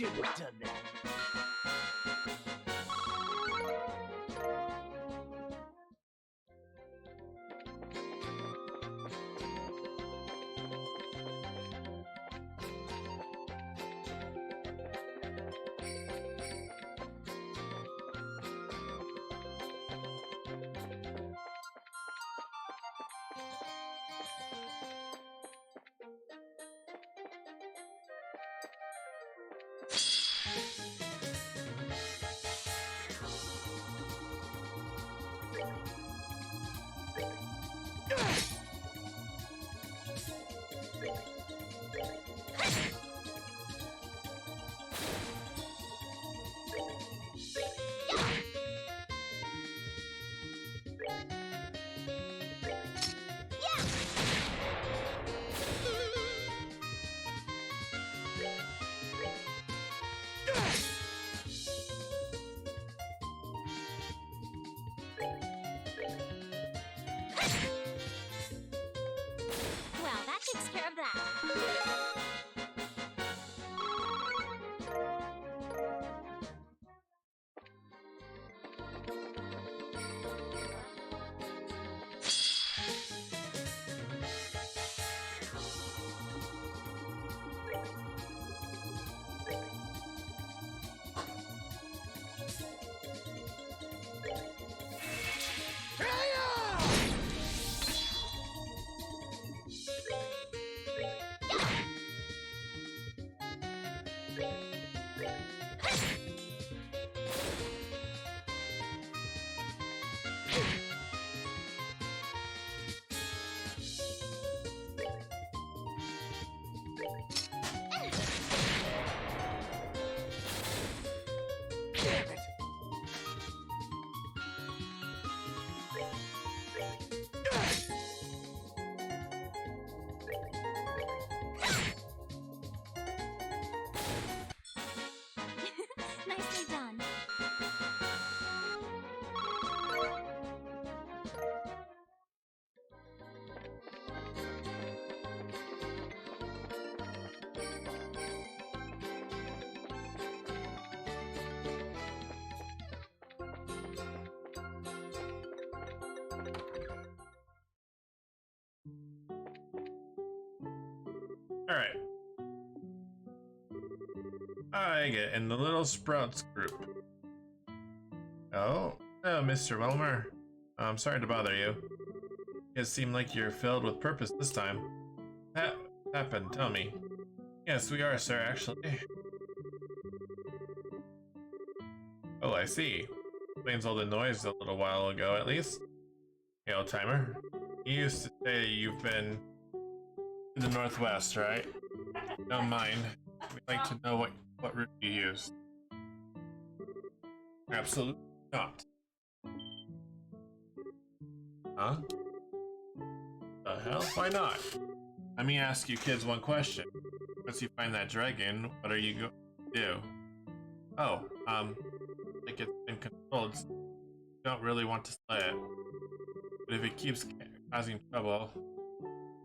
[SPEAKER 2] shouldn't have done that.
[SPEAKER 3] Well, that takes care of that.
[SPEAKER 2] Damn it.
[SPEAKER 3] Nicely done.
[SPEAKER 1] Alright. I get in the Little Sprouts group. Oh, Mr. Wilmer. I'm sorry to bother you. It seemed like you're filled with purpose this time. What happened? Tell me. Yes, we are, sir, actually. Oh, I see. Explains all the noise a little while ago, at least. Hey, old timer. You used to say you've been to the northwest, right? Don't mind. We'd like to know what route you used. Absolutely not. Huh? The hell? Why not? Let me ask you kids one question. Once you find that dragon, what are you going to do? Oh, like it's been controlled. So you don't really want to slay it. But if it keeps causing trouble,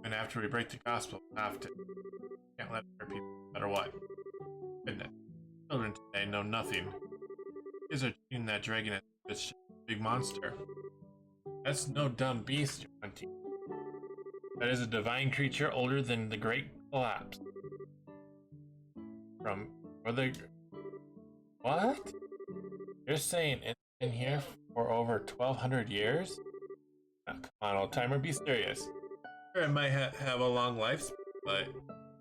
[SPEAKER 1] and after we break the gospel, we'll have to. Can't let it hurt people, no matter what. Goodness. Children today know nothing. Kids are treating that dragon as it's a big monster. That's no dumb beast, you're hunting. That is a divine creature older than the Great Collapse. From the what? You're saying it's been here for over 1,200 years? Oh, come on, old timer, be serious. Sure, it might have a long lifespan, but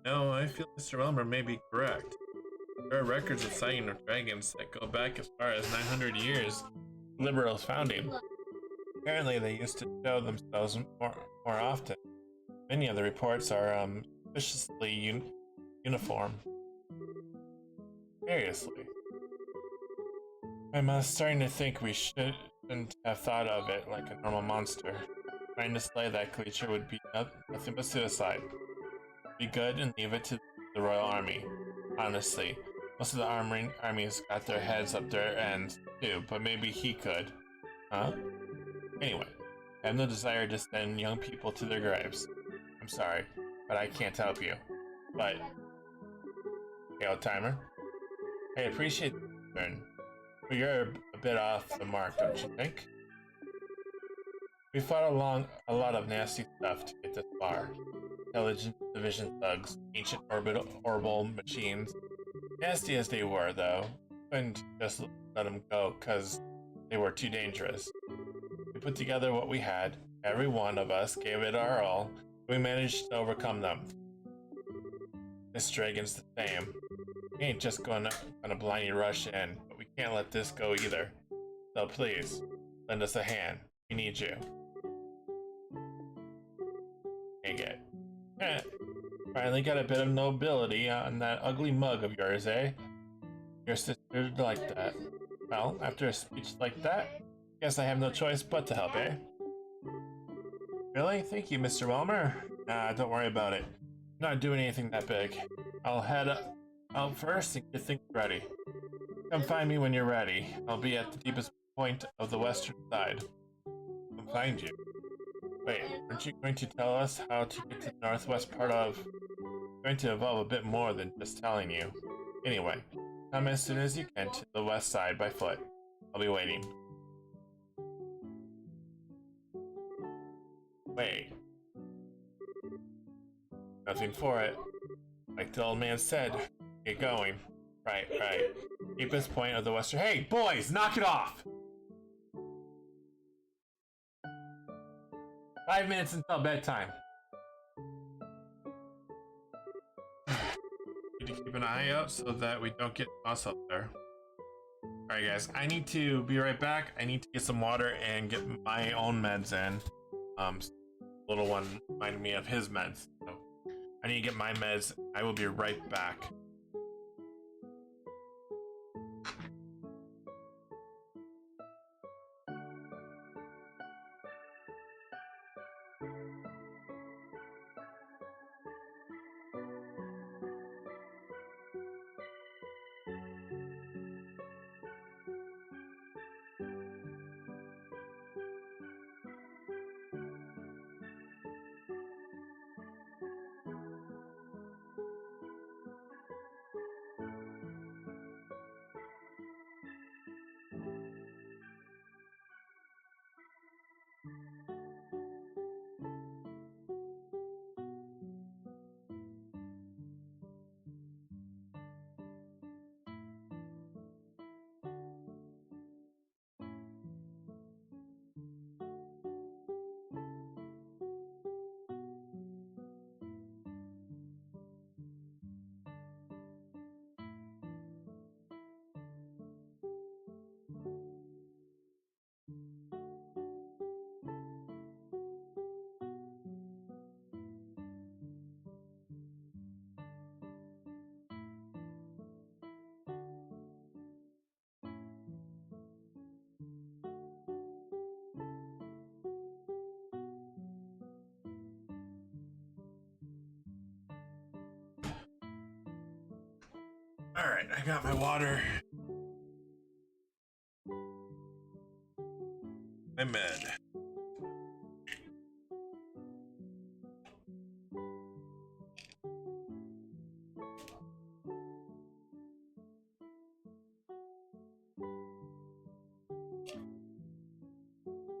[SPEAKER 1] no, I feel Mr. Wilmer may be correct. There are records of sighting of dragons that go back as far as 900 years, Liberal's founding. Apparently, they used to show themselves more often. Many of the reports are suspiciously uniform. Seriously. I'm starting to think we shouldn't have thought of it like a normal monster. Trying to slay that creature would be nothing but suicide. Be good and leave it to the Royal Army. Honestly, most of the armies got their heads up their ends too, but maybe he could. Huh? Anyway, I have no desire to send young people to their graves. I'm sorry, but I can't help you. But, hey, old timer, I appreciate the concern, but you're a bit off the mark, don't you think? We fought along a lot of nasty stuff to get this far. Intelligence division thugs, ancient orbital machines. Nasty as they were, though, couldn't just let them go because they were too dangerous. We put together what we had. Every one of us gave it our all. We managed to overcome them. This dragon's the same. We ain't just gonna blindly rush in, but we can't let this go either. So please, lend us a hand. We need you. Dang it. Finally got a bit of nobility on that ugly mug of yours, eh? Your sister like that. Well, after a speech like that, guess I have no choice but to help, eh? Really? Thank you, Mr. Wilmer. Nah, don't worry about it. I'm not doing anything that big. I'll head out first and get things ready. Come find me when you're ready. I'll be at the deepest point of the western side. Come find you. Wait, aren't you going to tell us how to get to the northwest part of... It's going to involve a bit more than just telling you. Anyway, come as soon as you can to the west side by foot. I'll be waiting. Wait. Nothing for it. Like the old man said, get going. Right. Deepest point of the western... Hey, boys, knock it off! 5 minutes until bedtime. Need to keep an eye out so that we don't get lost up there. Alright guys, I need to be right back. I need to get some water and get my own meds in. Little one reminded me of his meds. So I need to get my meds. I will be right back. Alright, I got my water. My med.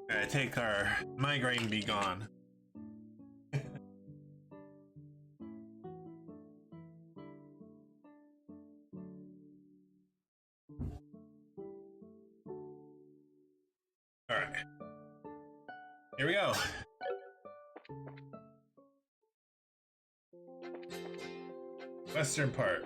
[SPEAKER 1] Gotta take our migraine be gone. All right, here we go. Western part.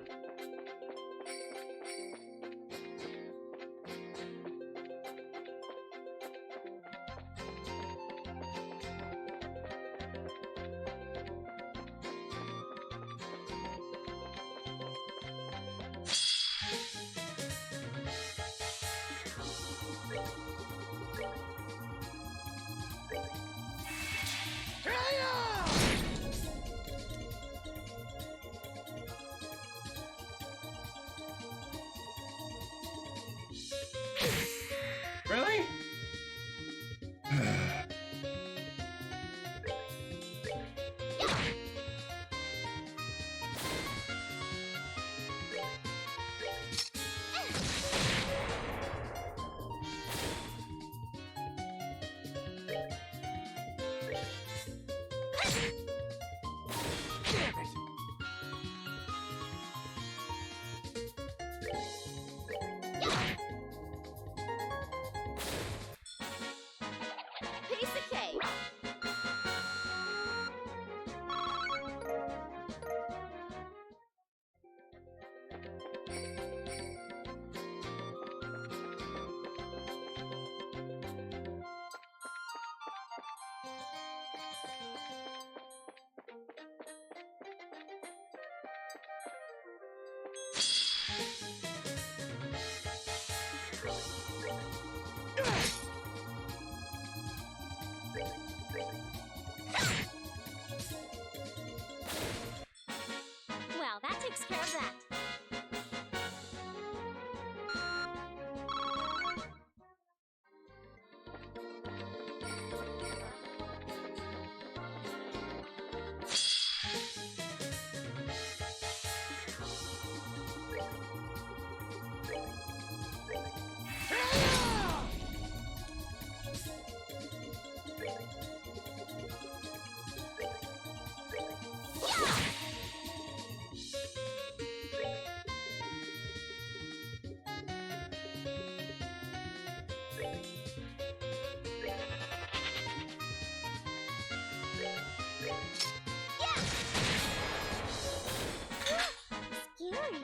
[SPEAKER 3] Piece of cake. Well, that takes care of that. Scary.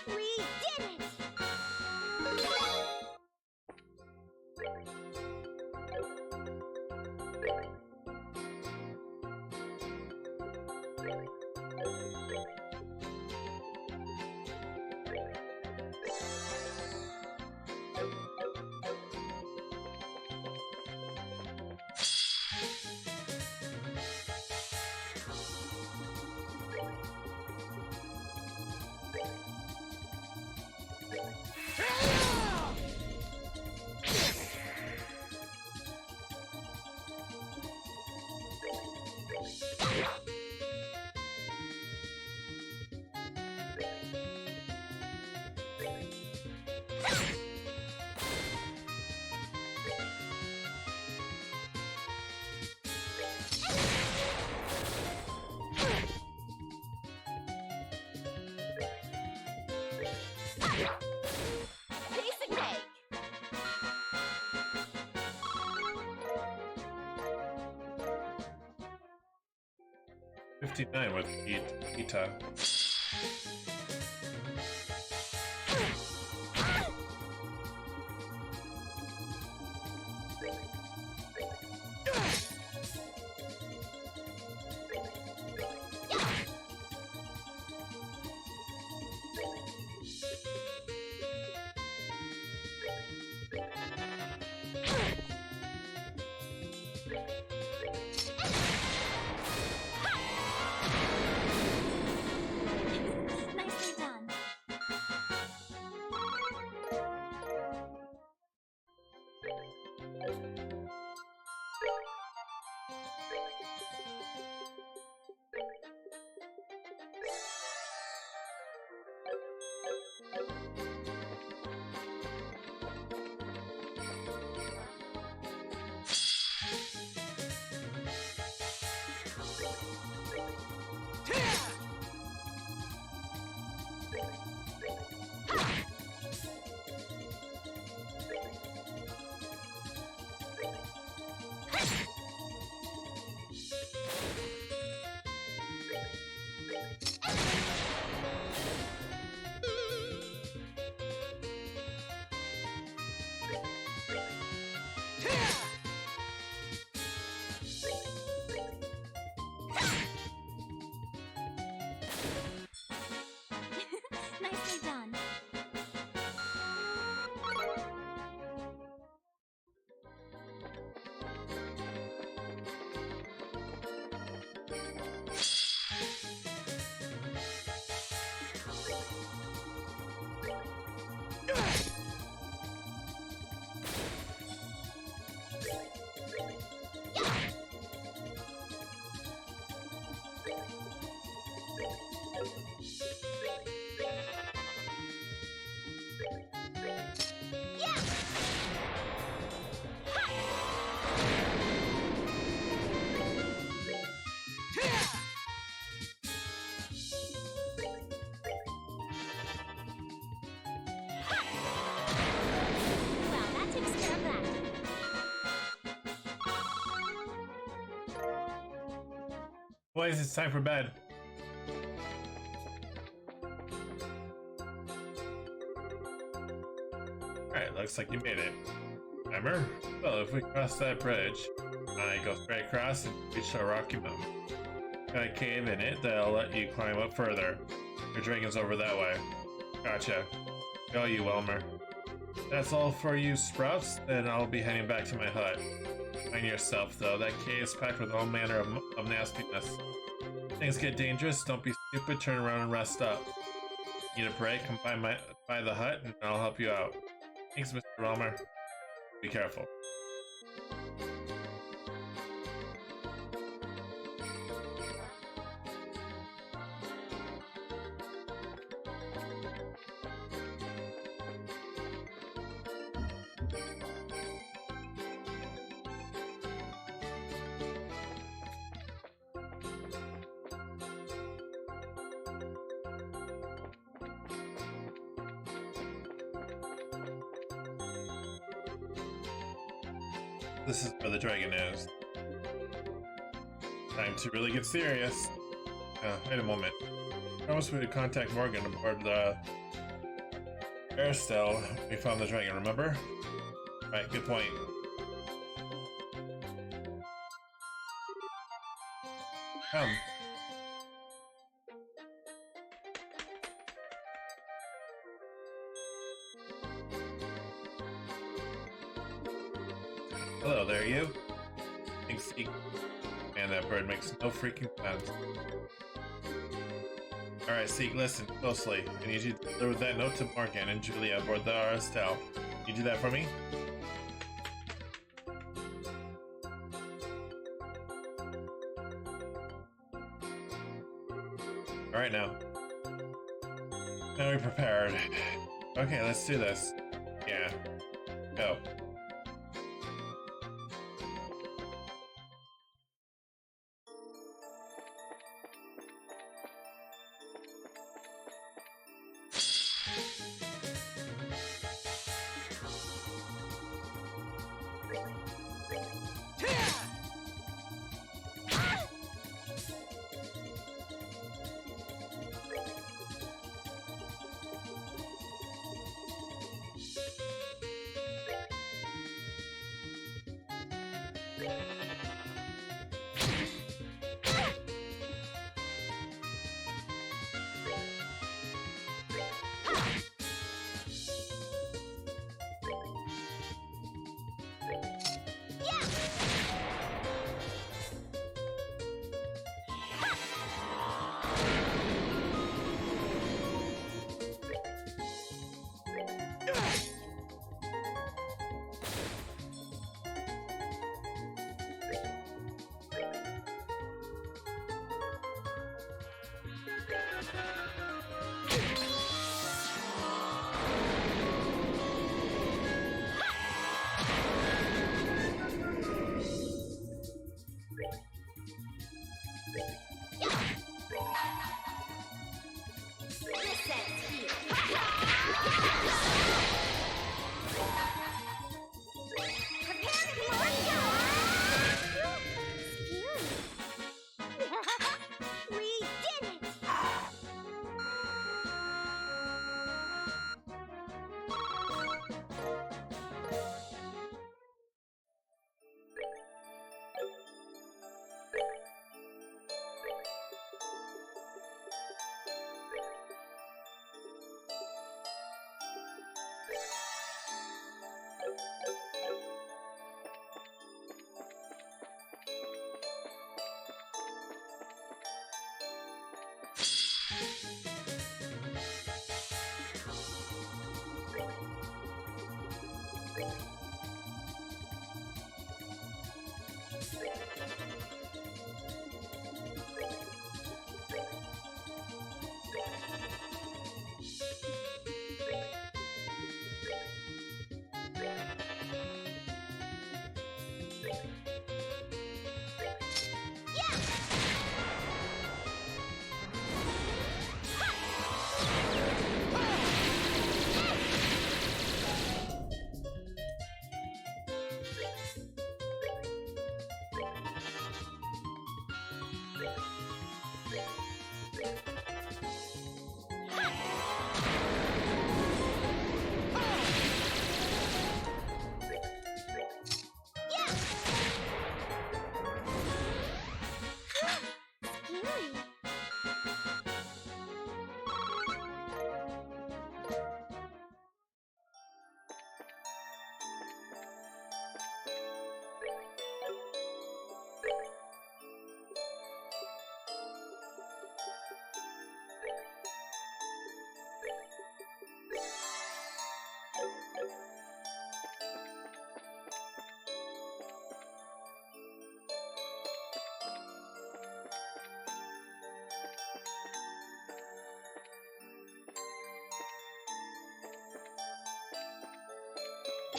[SPEAKER 3] We did it! Piece of cake.
[SPEAKER 1] 59 with Ita. Boys, it's time for bed. Alright, looks like you made it. Remember? Well, if we cross that bridge, I go straight across and reach a rocky mountain. Got a cave in it that'll let you climb up further. Your dragon's over that way. Gotcha. Go you, Elmer. That's all for you, Sprouts, then I'll be heading back to my hut. Mind yourself, though. That cave is packed with all manner of nastiness. Things get dangerous, don't be stupid, turn around and rest up. Need a break, come by the hut, and I'll help you out. Thanks, Mr. Elmer. Be careful. This is where the dragon is. Time to really get serious. Wait a moment. I promised we would contact Morgan aboard the Airstell when we found the dragon, remember? Right, good point. Come. Hello there, you. Thanks, Zeke. Man, that bird makes no freaking sense. Alright, Zeke, listen closely. I need you to deliver that note to Morgan and Julia aboard the Aristel. Can you do that for me? Alright now. Now we're prepared. Okay, let's do this. Yeah. Go.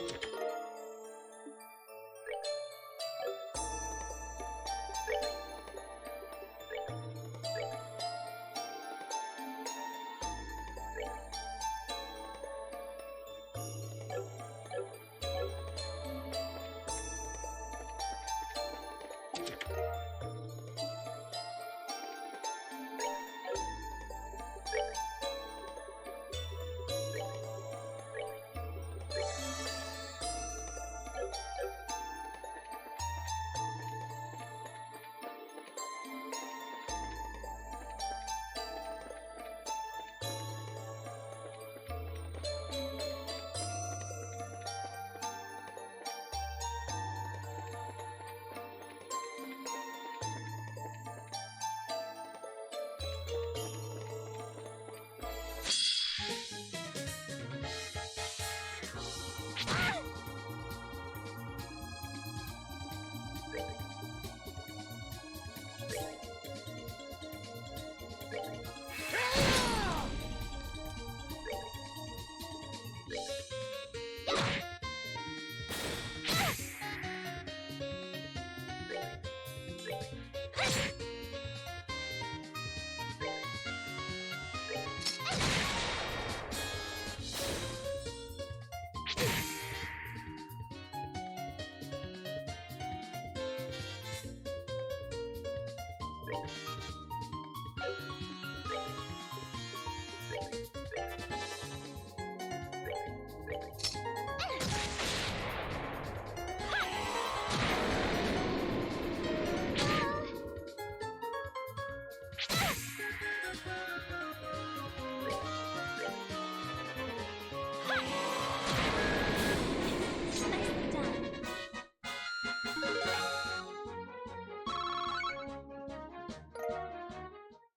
[SPEAKER 3] Nicely done.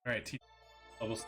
[SPEAKER 1] All right, level 60.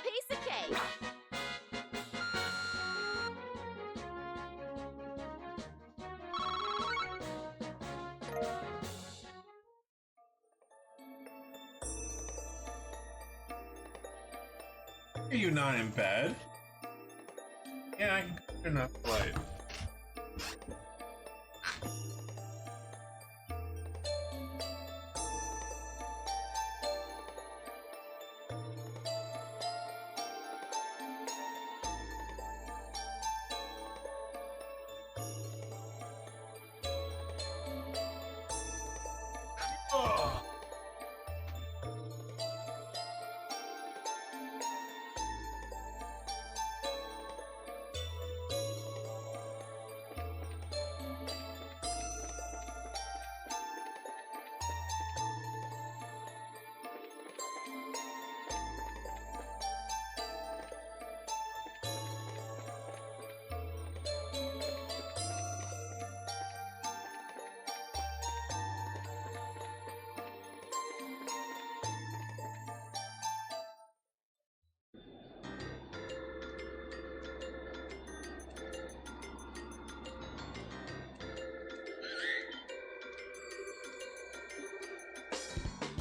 [SPEAKER 3] Piece of cake.
[SPEAKER 1] Are you not in bed? Yeah, I can turn off the light. Oh.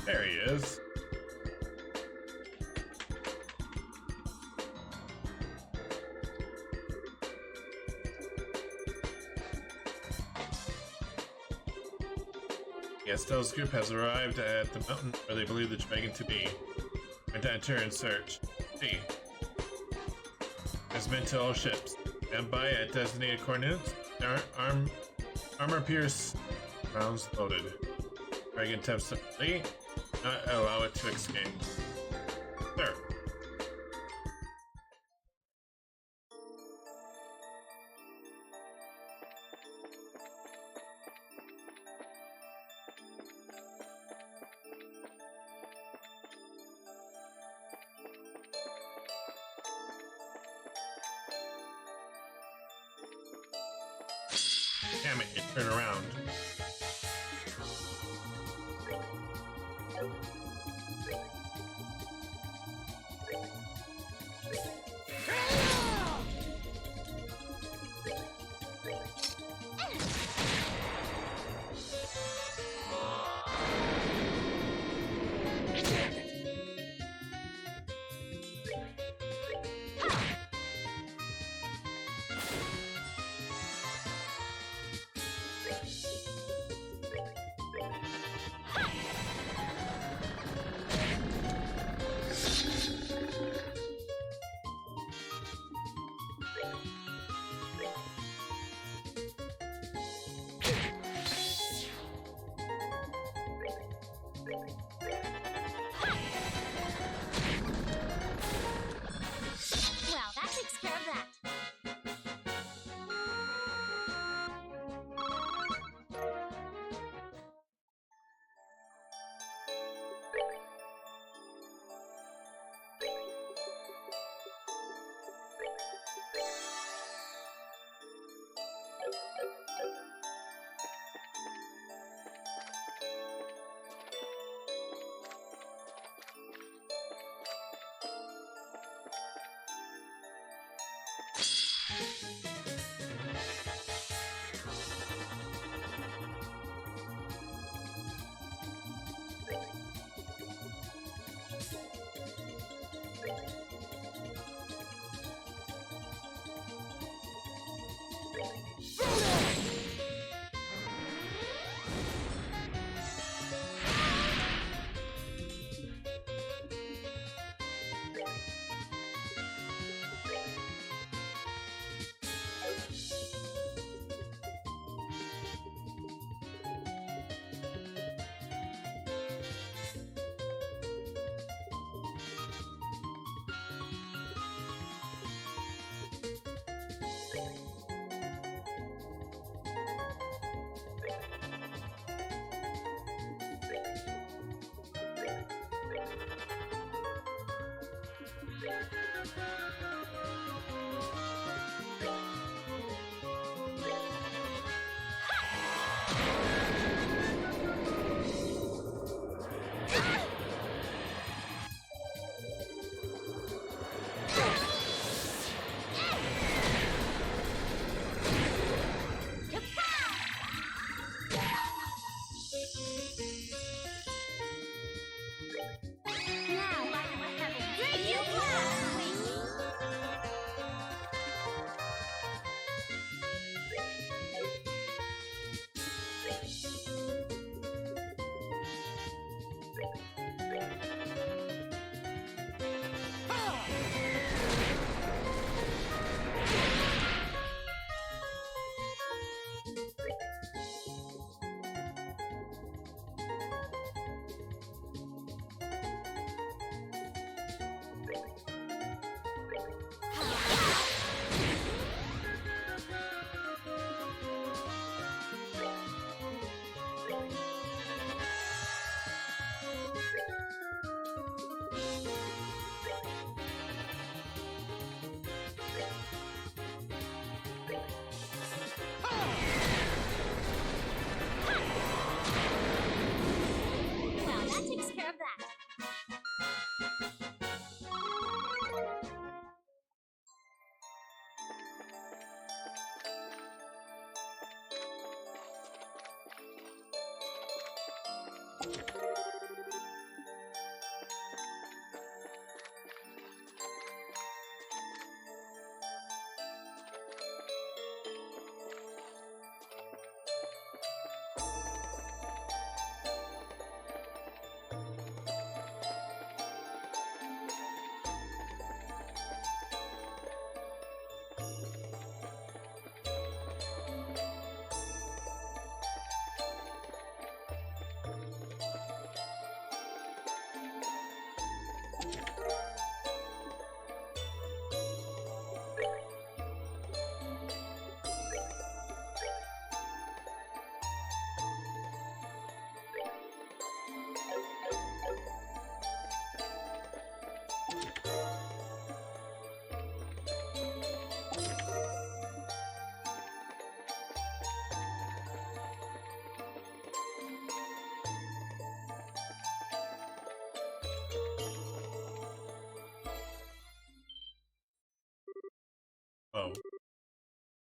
[SPEAKER 1] There he is. The Estelle's group has arrived at the mountain where they believe the dragon to be. Going to enter and search. See. Has been to all ships. Stand by at designated coordinates. Armor pierce. Rounds loaded. Dragon attempts to flee. Not allow it to escape. Sir. Damn it, turn around.
[SPEAKER 3] Well, that takes care of that.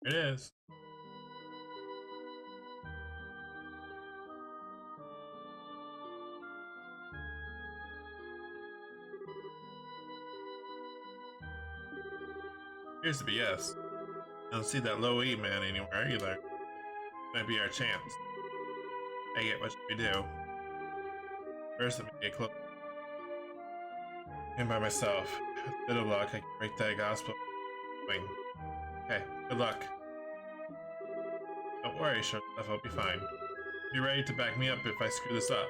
[SPEAKER 1] It is. Appears to be yes. I don't see that low E man anywhere either. Might be our chance. Hey, it, what should we do? First, let me get close. I'm by myself. With a bit of luck, I can break that gospel wing. Okay, good luck. Don't worry, short stuff, I'll be fine. Be ready to back me up if I screw this up.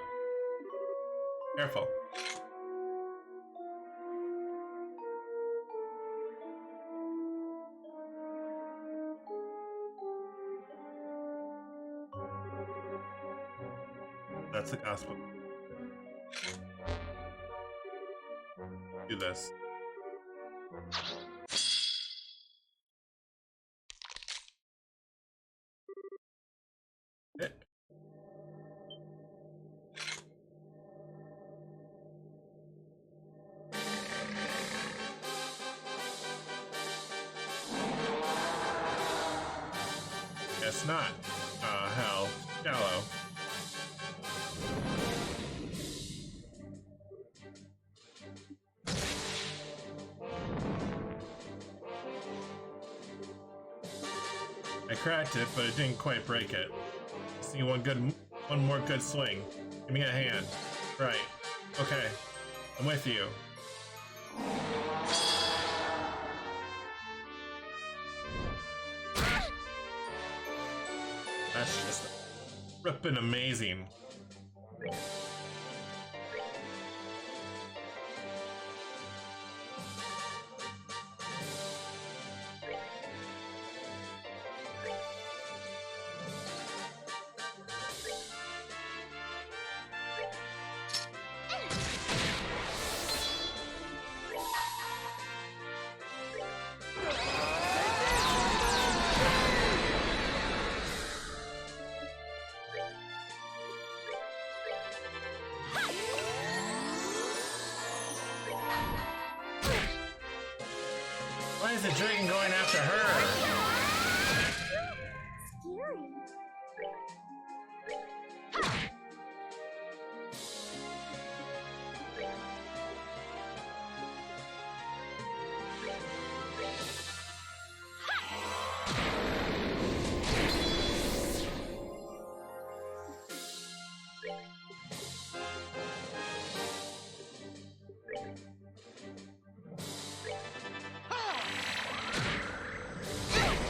[SPEAKER 1] Careful. That's the gospel. Do this. Hit. Guess not. Hell. Shallow. I cracked it, but it didn't quite break it. Just need one more good swing. Give me a hand. Right. Okay. I'm with you. That's just ripping amazing. Why is the dragon going after her?
[SPEAKER 3] Scary.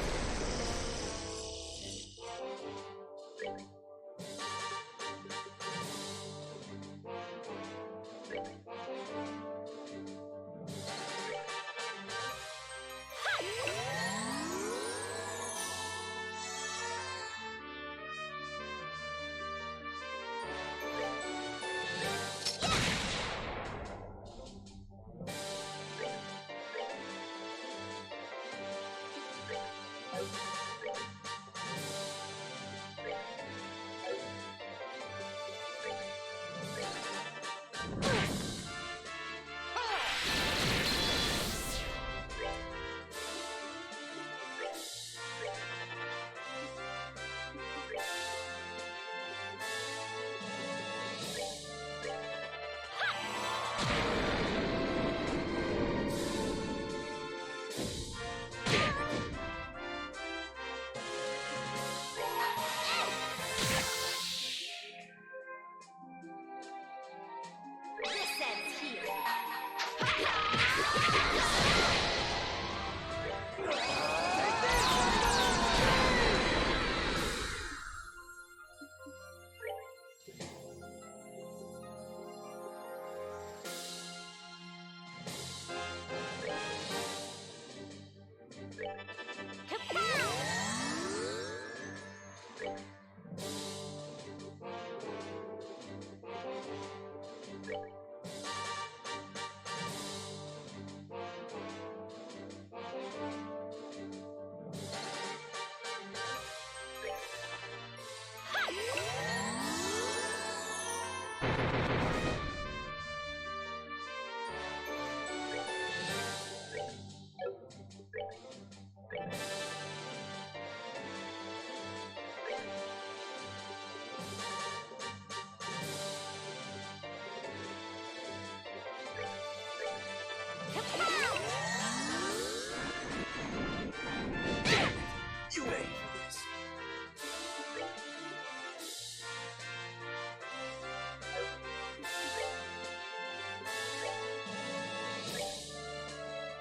[SPEAKER 4] You ain't this.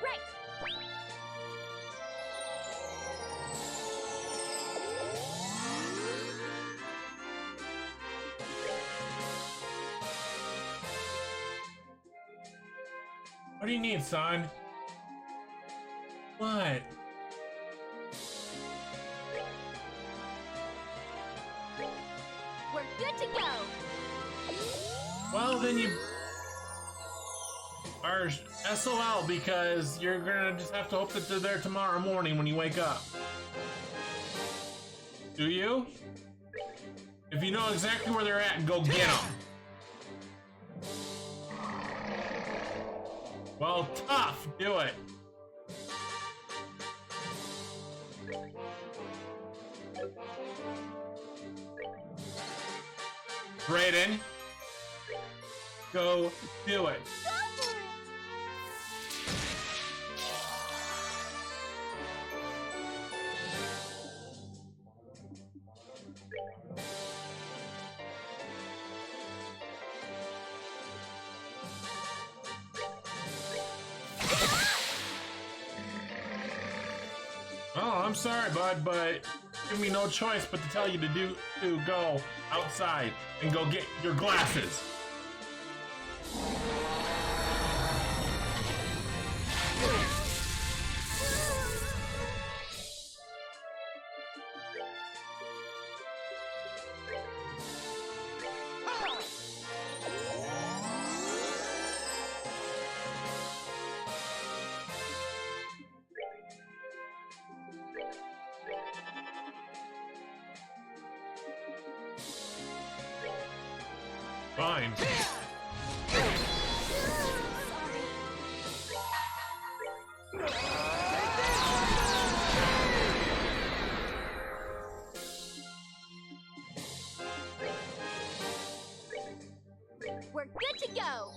[SPEAKER 3] Right.
[SPEAKER 1] What do you need, son? What?
[SPEAKER 3] We're good to go.
[SPEAKER 1] Well, then you are SOL because you're gonna just have to hope that they're there tomorrow morning when you wake up. Do you? If you know exactly where they're at, go get them. Well, tough. Do it. Brayden, go do it.
[SPEAKER 3] Go for it.
[SPEAKER 1] Oh, I'm sorry, bud, but give me no choice but to tell you to go outside and go get your glasses. Fine.
[SPEAKER 3] We're good to go.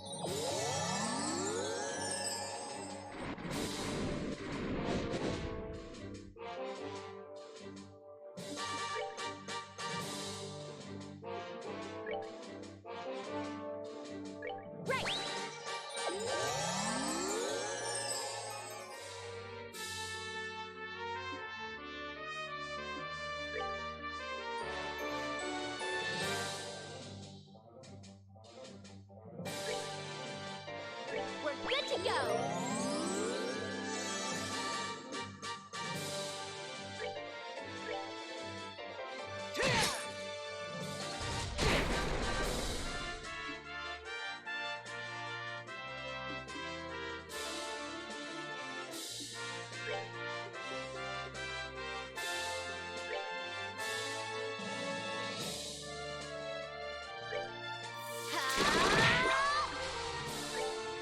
[SPEAKER 3] Right. We're good to go.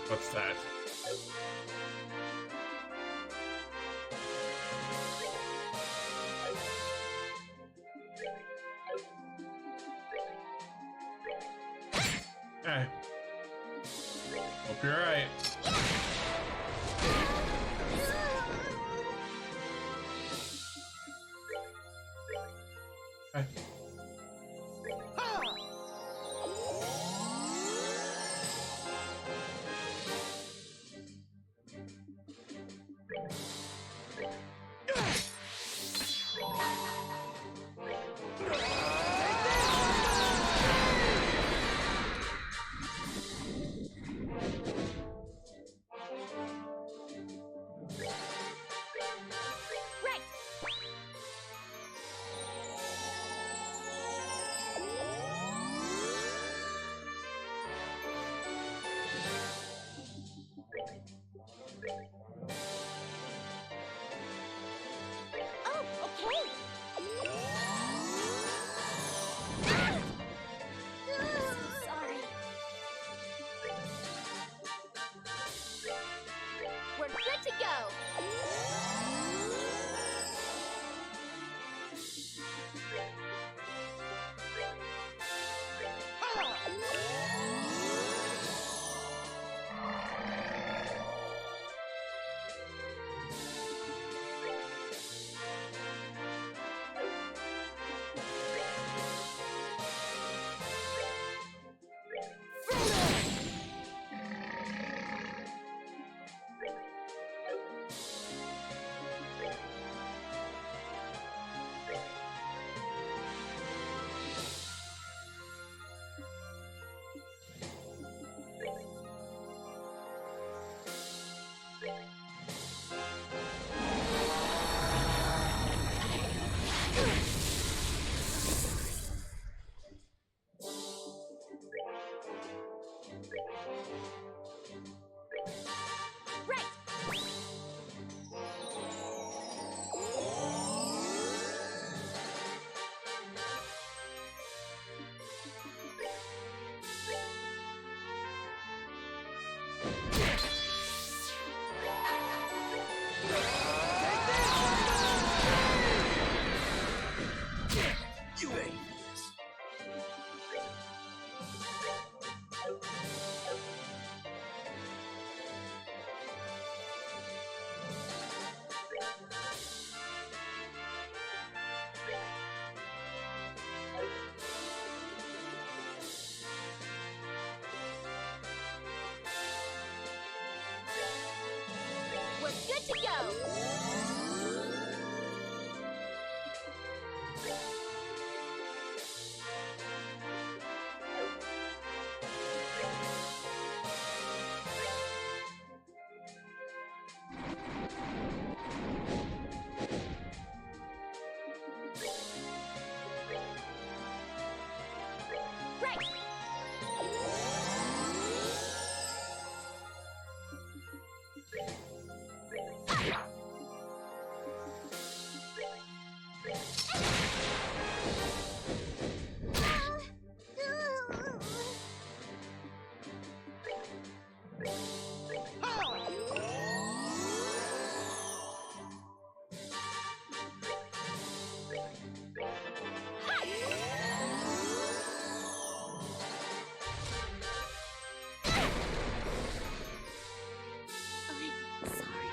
[SPEAKER 1] What's that? Okay. Hope you're right. Okay.
[SPEAKER 3] to go. Right. I'm sorry.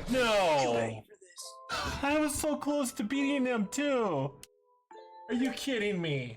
[SPEAKER 4] You
[SPEAKER 1] No!
[SPEAKER 4] ready for this?
[SPEAKER 1] I was so close to beating him too! Are you kidding me?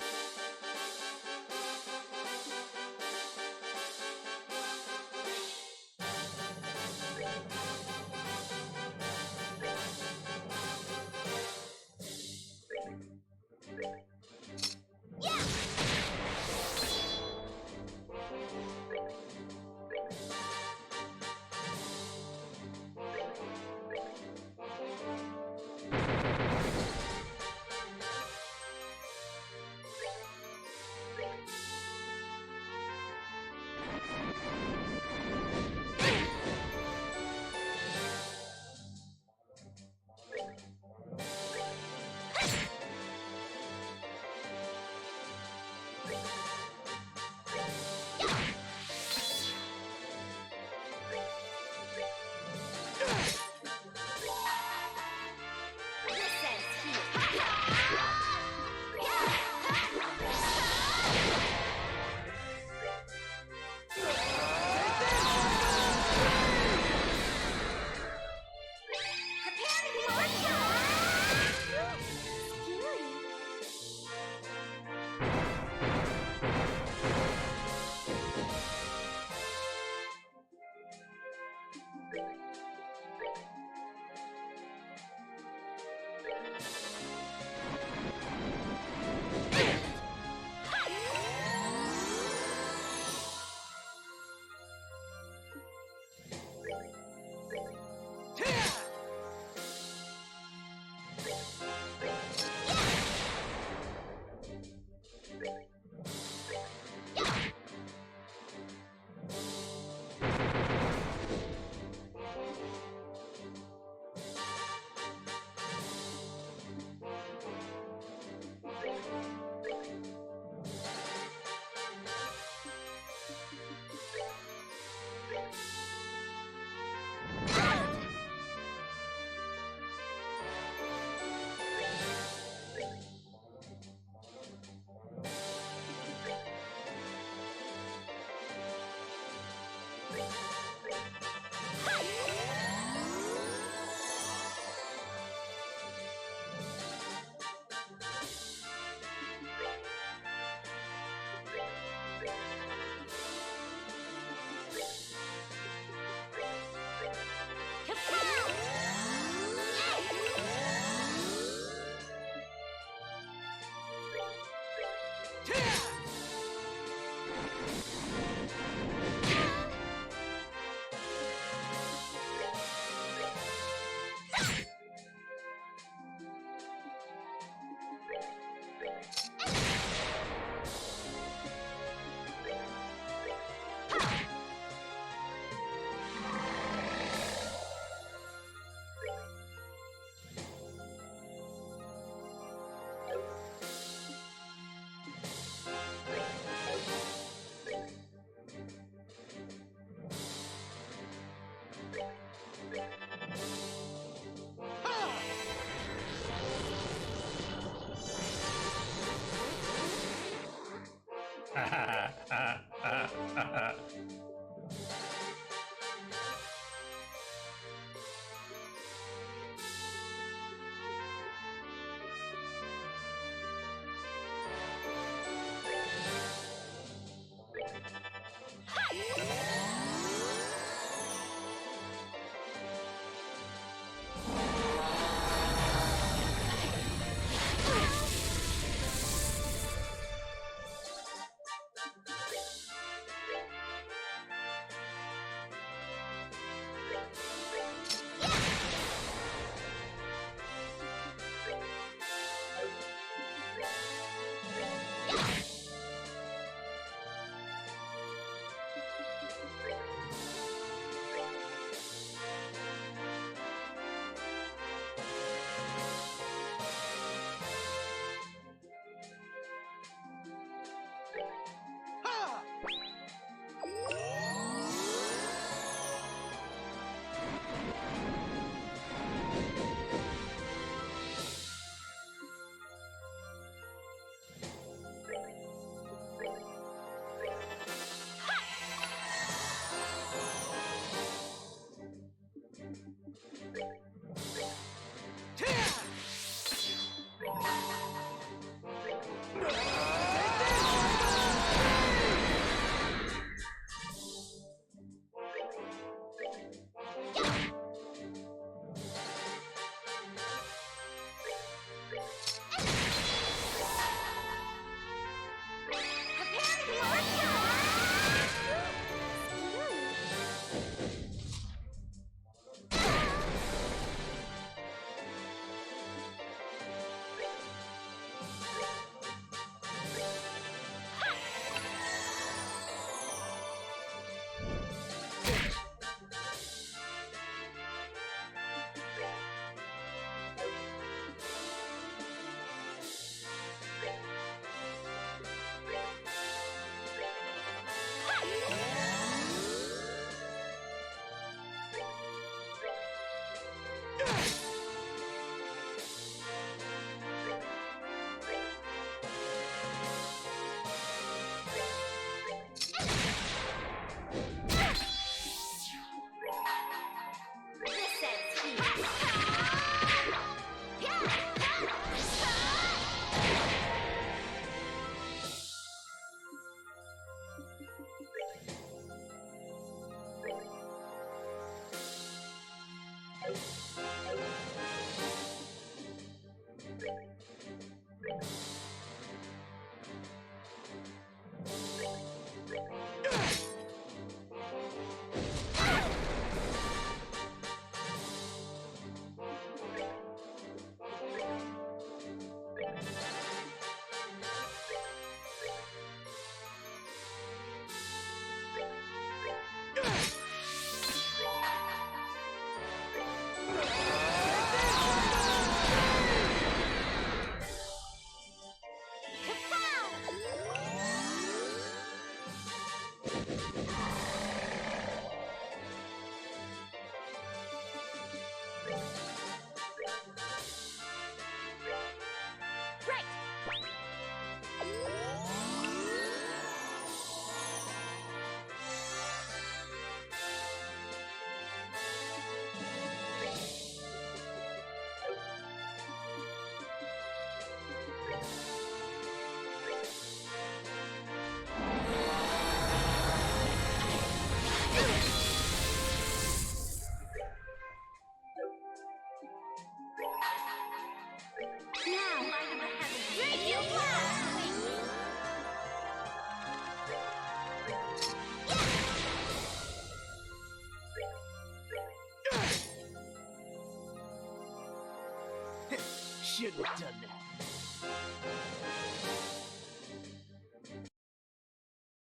[SPEAKER 2] shouldn't have done that.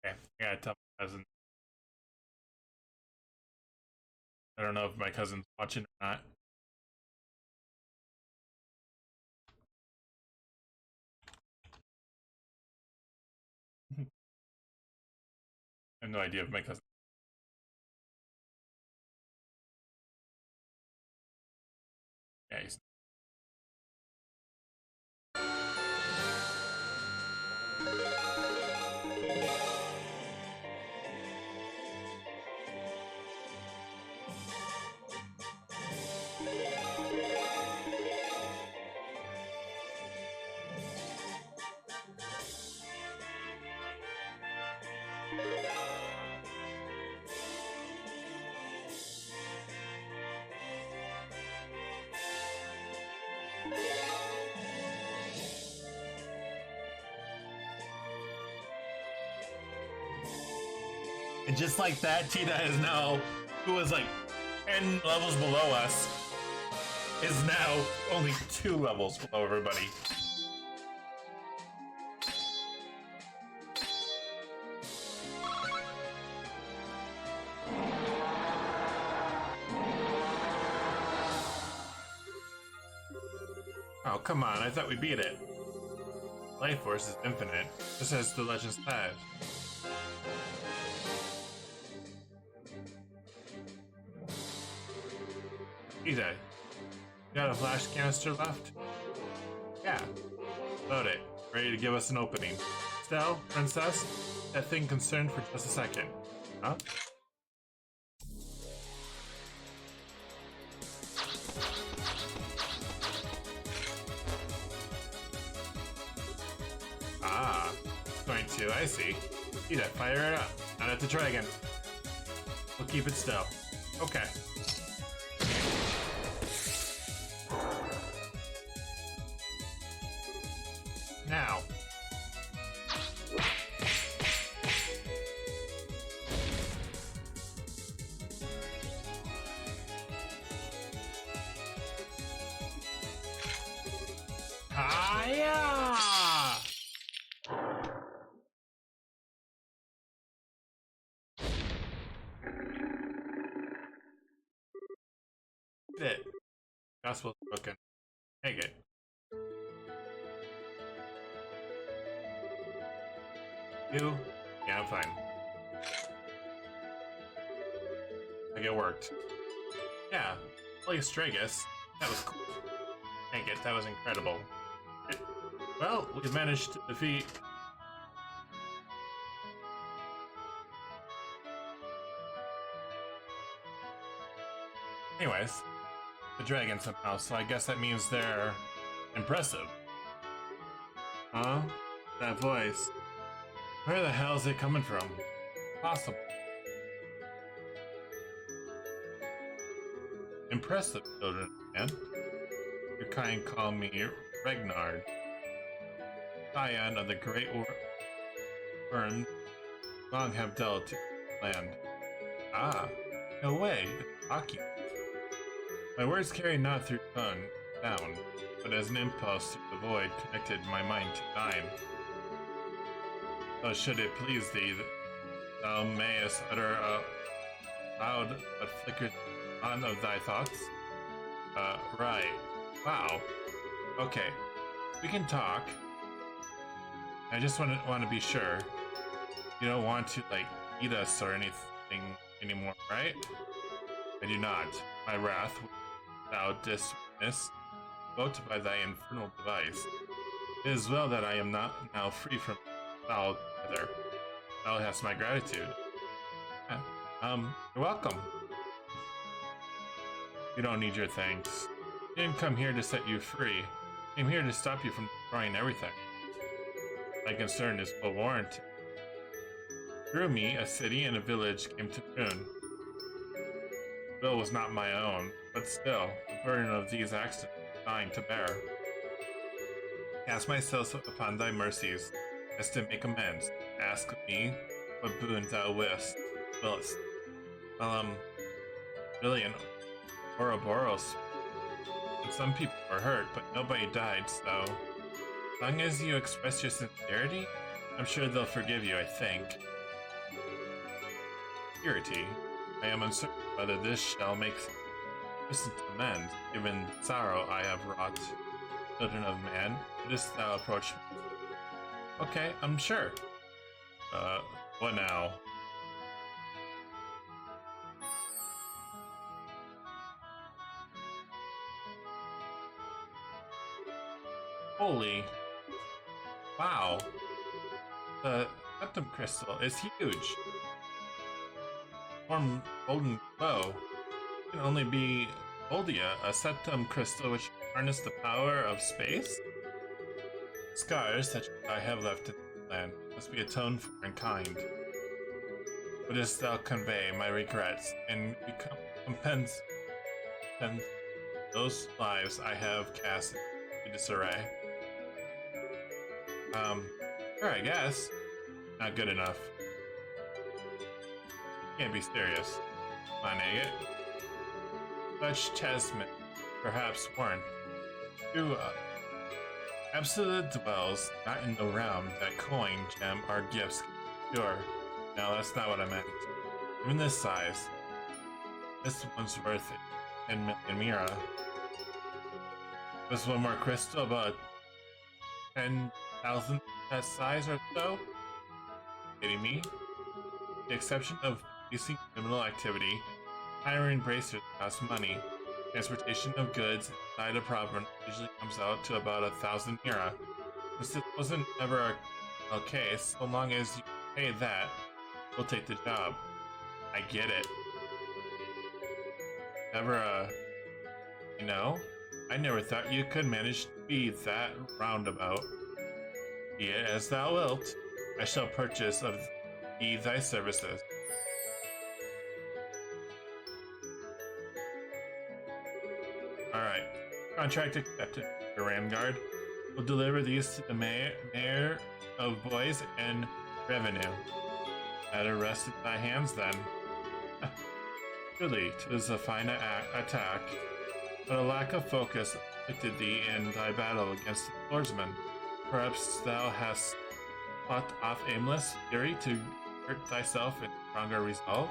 [SPEAKER 1] Okay, I gotta tell my cousin. I don't know if my cousin's watching or not. I have no idea if my cousin. Yeah, he's. And just like that, Tita is now, who was like 10 levels below us, is now only 2 levels below everybody. Oh, come on, I thought we beat it. Life Force is infinite, just as the legends have. Tita, you got a flash canister left? Yeah. Load it. Ready to give us an opening. Stell, Princess, that thing concerned for just a second. Huh? Ah, 22, I see. Tita, fire it up. Not at the dragon. We'll keep it still. Okay. Now. Hiya! It. Gospel's broken. Take it. You? Yeah, I'm fine. Like it worked. Yeah, play Stragus. That was cool. Dang it, that was incredible. Well, we managed to defeat... Anyways, the dragon somehow, so I guess that means they're impressive. Huh? That voice. Where the hell is it coming from? Possible. Impressive, children, man. Your kind call me Regnard, scion of the great worm long have dealt to land. Ah, no way, it's talking. My words carry not through tongue, sound, but as an impulse through the void connected my mind to thine. So should it please thee, thou mayest utter a loud but flickered on of thy thoughts? Right. Wow. Okay. We can talk. I just want to be sure. You don't want to, like, eat us or anything anymore, right? I do not. My wrath, thou didst witness, evoked by thy infernal device. It is well that I am not now free from foul weather. Thou hast my gratitude. You're welcome. You don't need your thanks. I didn't come here to set you free. I came here to stop you from destroying everything. My concern is full warranty. Through me, a city and a village came to ruin. The bill was not my own, but still, the burden of these accidents is mine to bear. Cast myself upon thy mercies, as to make amends. Ask of me what boon thou willest. Billion Ouroboros and some people were hurt, but nobody died, so as long as you express your sincerity, I'm sure they'll forgive you, I think. Purity. I am uncertain whether this shall make sufficient amends, given the sorrow I have wrought. Children of man, shouldst thou approach me? Okay, I'm sure. What now? Holy. Wow. The septum crystal is huge. Form golden glow. It can only be Oldia, a septum crystal which harness the power of space? Scars such as I have left in the land must be atoned for in kind. Wouldst thou convey my regrets and recompense those lives I have cast into disarray? Sure, I guess. Not good enough. Can't be serious. Come on, Agate. Such chastisement perhaps weren't. True, absolute dwells not in the realm that coin, gem, or gifts can cure. No, that's not what I meant. Even this size, this one's worth it. 10 million Mira. This one more crystal, about 10,000 that size or so? Kidding me? With the exception of policing criminal activity, hiring bracers costs money. Transportation of goods inside a province usually comes out to about 1,000 Mira. Since it wasn't ever a case, so long as you pay that, we'll take the job. I get it. Never, you know, I never thought you could manage to be that roundabout. Be it as thou wilt, I shall purchase of thee thy services. Alright, contract accepted, Mr. Ramguard. We'll deliver these to the mayor of Boys and Revenue. Matter rest in thy hands then. Truly, 'tis a fine attack, but a lack of focus afflicted thee in thy battle against the swordsman. Perhaps thou hast fought off aimless fury to hurt thyself in stronger resolve?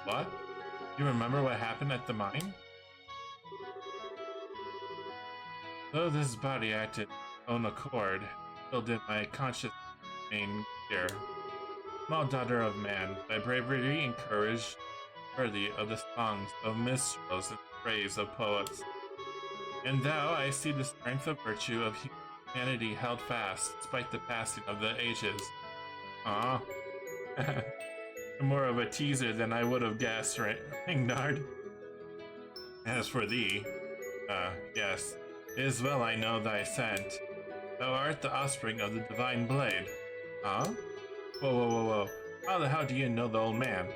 [SPEAKER 1] What? You remember what happened at the mine? Though this body acted on accord, still did my conscience remain clear. Small daughter of man, thy bravery and courage worthy of the songs of minstrels and the praise of poets. And thou, I see the strength of virtue of humanity held fast, despite the passing of the ages. Ah, more of a teaser than I would have guessed, Ringnard. As for thee, yes, it is well I know thy scent. Thou art the offspring of the divine blade. Huh? Whoa, whoa, whoa, whoa. How the hell do you know the old man?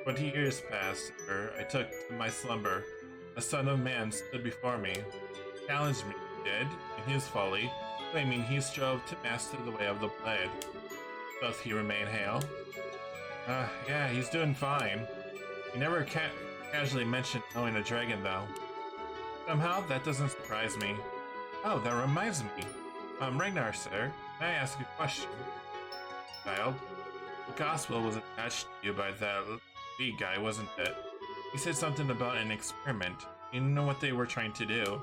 [SPEAKER 1] 20 years passed, ere I took to my slumber. The son of man stood before me, challenged me, did, in his folly, claiming he strove to master the way of the blade. Doth he remain hale? Yeah, he's doing fine. He never casually mentioned knowing a dragon, though. Somehow, that doesn't surprise me. Oh, that reminds me. Ragnar, sir, may I ask a question? Child, the gospel was attached to you by that Lee guy, wasn't it? He said something about an experiment. You know what they were trying to do.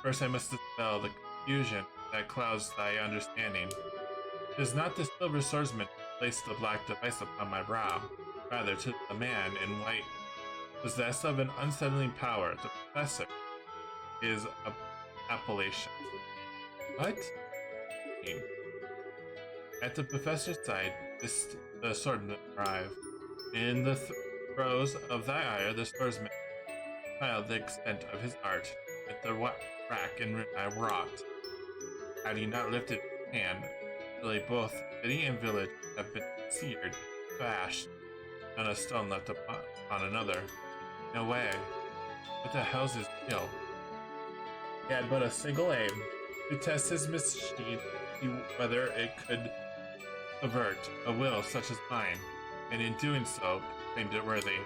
[SPEAKER 1] First, I must dispel the confusion that clouds thy understanding. It is not the silver swordsman who placed the black device upon my brow. Rather, to the man in white, possessed of an unsettling power, the professor, is a appellation. What? At the professor's side, the swordman arrived. In the throes of thy ire, the swordsman smiled the extent of his art at the crack and ruin I wrought. Had he not lifted his hand, really both city and village have been seared, bashed, and a stone left upon another. No way. What the hell's his skill? He had but a single aim, to test his machine, see whether it could avert a will such as mine, and in doing so, claimed it worthy.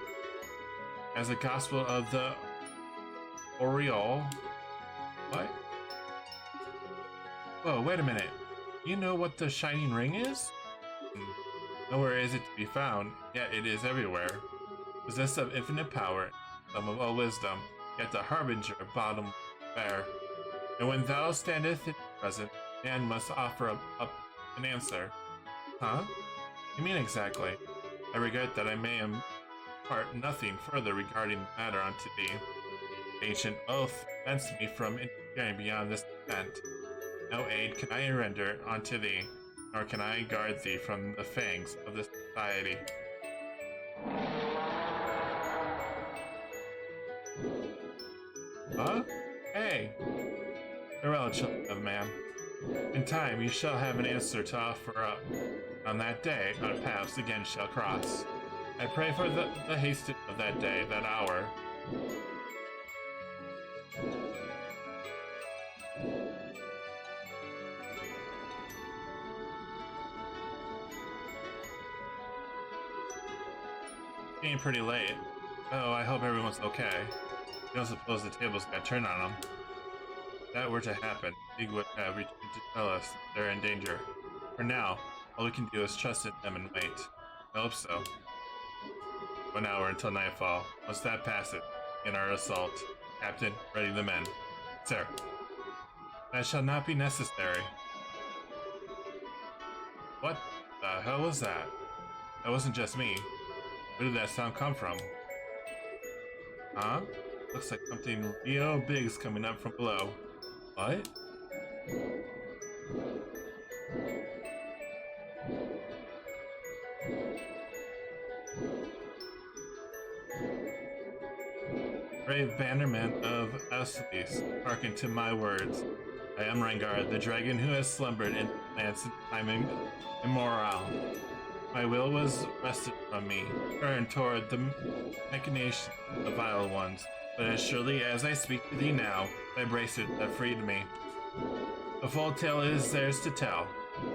[SPEAKER 1] As the gospel of the Oriole? What? Whoa, wait a minute. You know what the shining ring is? Nowhere is it to be found, yet it is everywhere. Possessed of infinite power, some of all wisdom, yet the harbinger of bottom fair. And when thou standeth in present, man must offer up an answer. Huh? You mean exactly? I regret that I may impart nothing further regarding the matter unto thee. Ancient oath prevents me from interfering beyond this extent. No aid can I render unto thee, nor can I guard thee from the fangs of this society. Huh? Hey! Farewell, children of man. In time you shall have an answer to offer up. On that day, our paths again shall cross. I pray for the haste of that day, that hour. Getting pretty late. Oh, I hope everyone's okay. You don't suppose the tables got turned on them? If that were to happen, Big would have returned to tell us they're in danger. For now, all we can do is trust in them and wait. I hope so. 1 hour until nightfall. Once that passes, in our assault. Captain, ready the men. Sir. That shall not be necessary. What the hell was that? That wasn't just me. Where did that sound come from? Huh? Looks like something real big's coming up from below. What? Brave bannerman of Aslis, hearken to my words. I am Rengar, the dragon who has slumbered in lands since time immemorial. My will was wrested from me, turned toward the machination of the vile ones. But as surely as I speak to thee now, thy bracelet that freed me. The full tale is theirs to tell.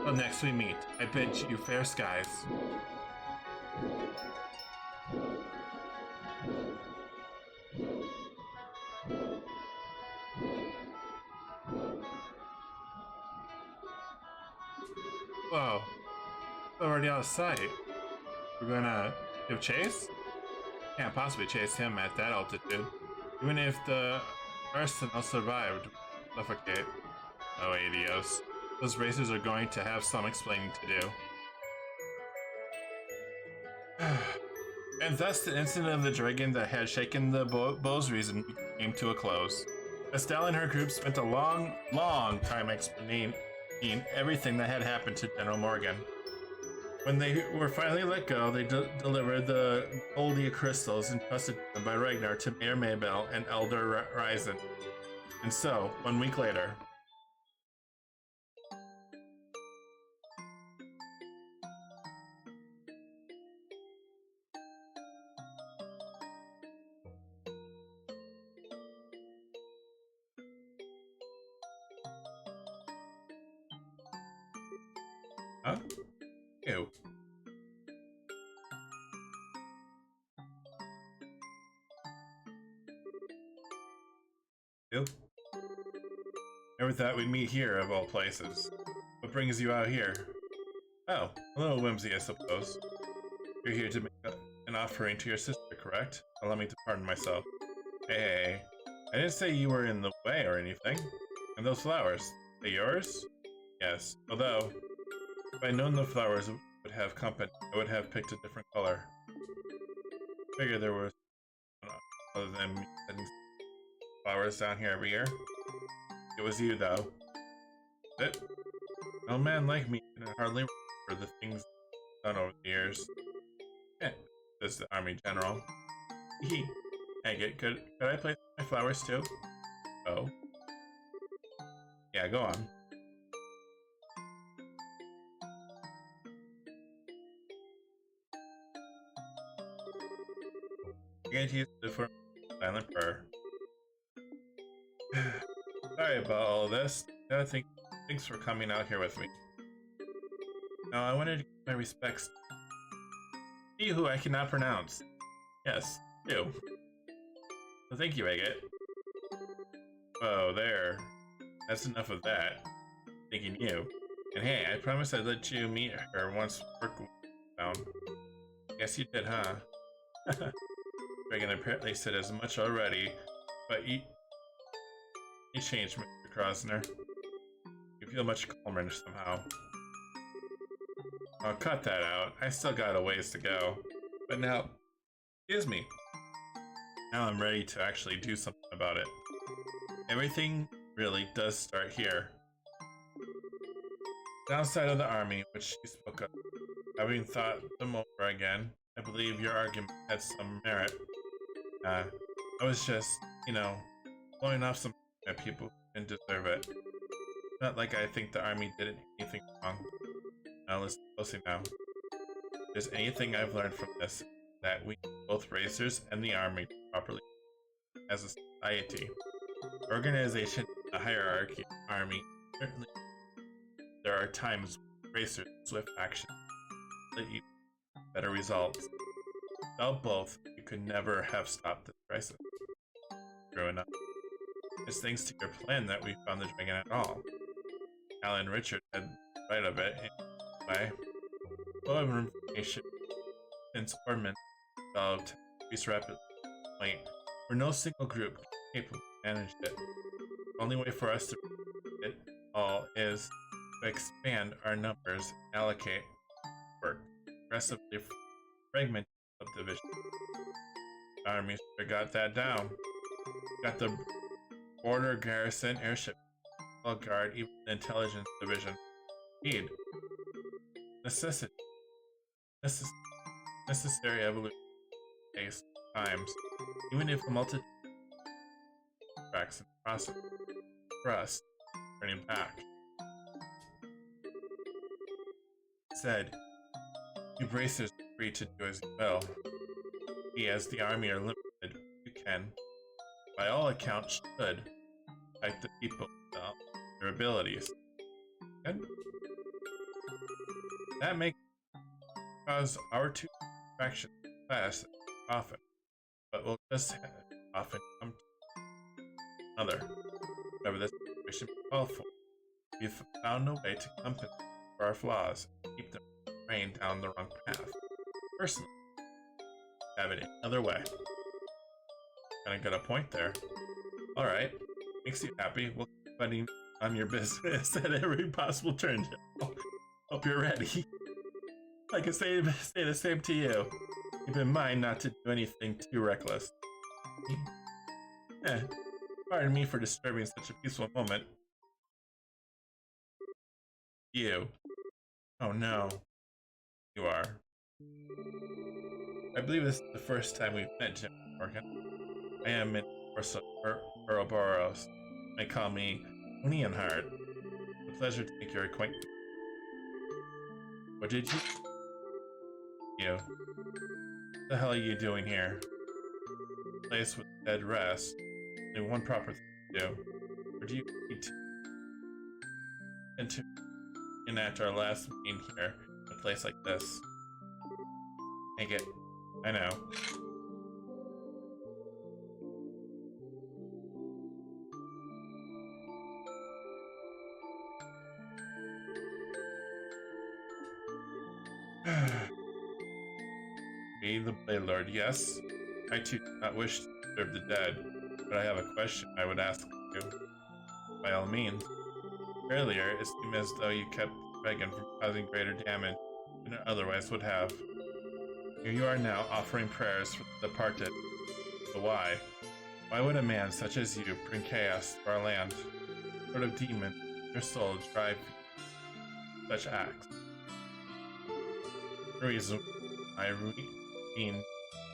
[SPEAKER 1] Till next we meet, I bid you fair skies. Whoa, already out of sight. We're gonna give chase? Can't possibly chase him at that altitude. Even if the arsenal survived, suffocate. Oh, adios. Those racers are going to have some explaining to do. And thus the incident of the dragon that had shaken the Bow's reason came to a close. Estelle and her group spent a long time explaining everything that had happened to General Morgan. When they were finally let go, they delivered the Goldia crystals entrusted to them by Ragnar to Mayor Maybell and Elder Ryzen. And so, 1 week later... Huh? Ew. Ew. Never thought we'd meet here, of all places. What brings you out here? Oh, a little whimsy, I suppose. You're here to make an offering to your sister, correct? Allow me to pardon myself. Hey, I didn't say you were in the way or anything. And those flowers, they yours? Yes, although, if I'd known the flowers would have company, I would have picked a different color. Figured there was other than me setting flowers down here every year. It was you, though. It? No man like me can hardly remember the things done over the years. Eh, says the army general. Hee. Agate, could I place my flowers too? Oh. Yeah, go on. Agate used to form a silent prayer. Sorry about all of this. Thanks for coming out here with me. Now, I wanted to give my respects to you who I cannot pronounce. Yes, you. Well, thank you, Agate. Oh, there. That's enough of that. Thinking you. And hey, I promised I'd let you meet her once work was down. Guess you did, huh? Dragon apparently said as much already, but you changed, Mr. Krosner. You feel much calmer somehow. I'll cut that out. I still got a ways to go. But now, excuse me. Now I'm ready to actually do something about it. Everything really does start here. Downside of the army, which you spoke of. Having thought them over again, I believe your argument had some merit. I was just, blowing off some people who didn't deserve it. Not like I think the army did anything wrong. Now listen closely now. If there's anything I've learned from this, that we both racers and the army properly as a society. Organization, a hierarchy, army, certainly there are times when racers swift action that you better results. Without both, you could never have stopped this crisis. True enough. It's thanks to your plan that we found the dragon at all. Alan and Richard had right of it in a way. Flow of information since Ormond developed increased rapidly. Where no single group capable of manage it. The only way for us to it all is to expand our numbers and allocate work, aggressively fragment subdivision. The army got that down. Got the border garrison, airship, guard, even the intelligence division. Need. Necessity. Necessary evolution. Takes times. Even if a multitude tracks in the process. For us, turning back. Said, you bracers are free to do as you will. We, as the army, are limited. You can, by all accounts, should fight the people with their abilities. And that may cause our two factions to clash often, but we'll just often come to another. Whatever this situation may call for, we've found a way to compensate for our flaws and keep them from straying down the wrong path. Personally, have it another way. Kinda got a point there. Alright, makes you happy. We'll keep fighting on your business at every possible turn, Joe. Hope you're ready. I can say the same to you. Keep in mind not to do anything too reckless. Pardon me for disturbing such a peaceful moment. You. Oh no. You are. I believe this is the first time we've met, Jim Morgan. I am in Ouroboros. They call me Neonheart. It's a pleasure to make your acquaintance. What did you? What the hell are you doing here? Place with dead rest. Only one proper thing to do. Or do you need to enact our last meeting here in a place like this? Take it. I know. Be the Blade Lord, yes. I too do not wish to disturb the dead, but I have a question I would ask you. By all means. Earlier, it seemed as though you kept the dragon from causing greater damage than it otherwise would have. Here you are now offering prayers for the departed. But why? Why would a man such as you bring chaos to our land? What sort of demon in your soul drive such acts? The reason I routine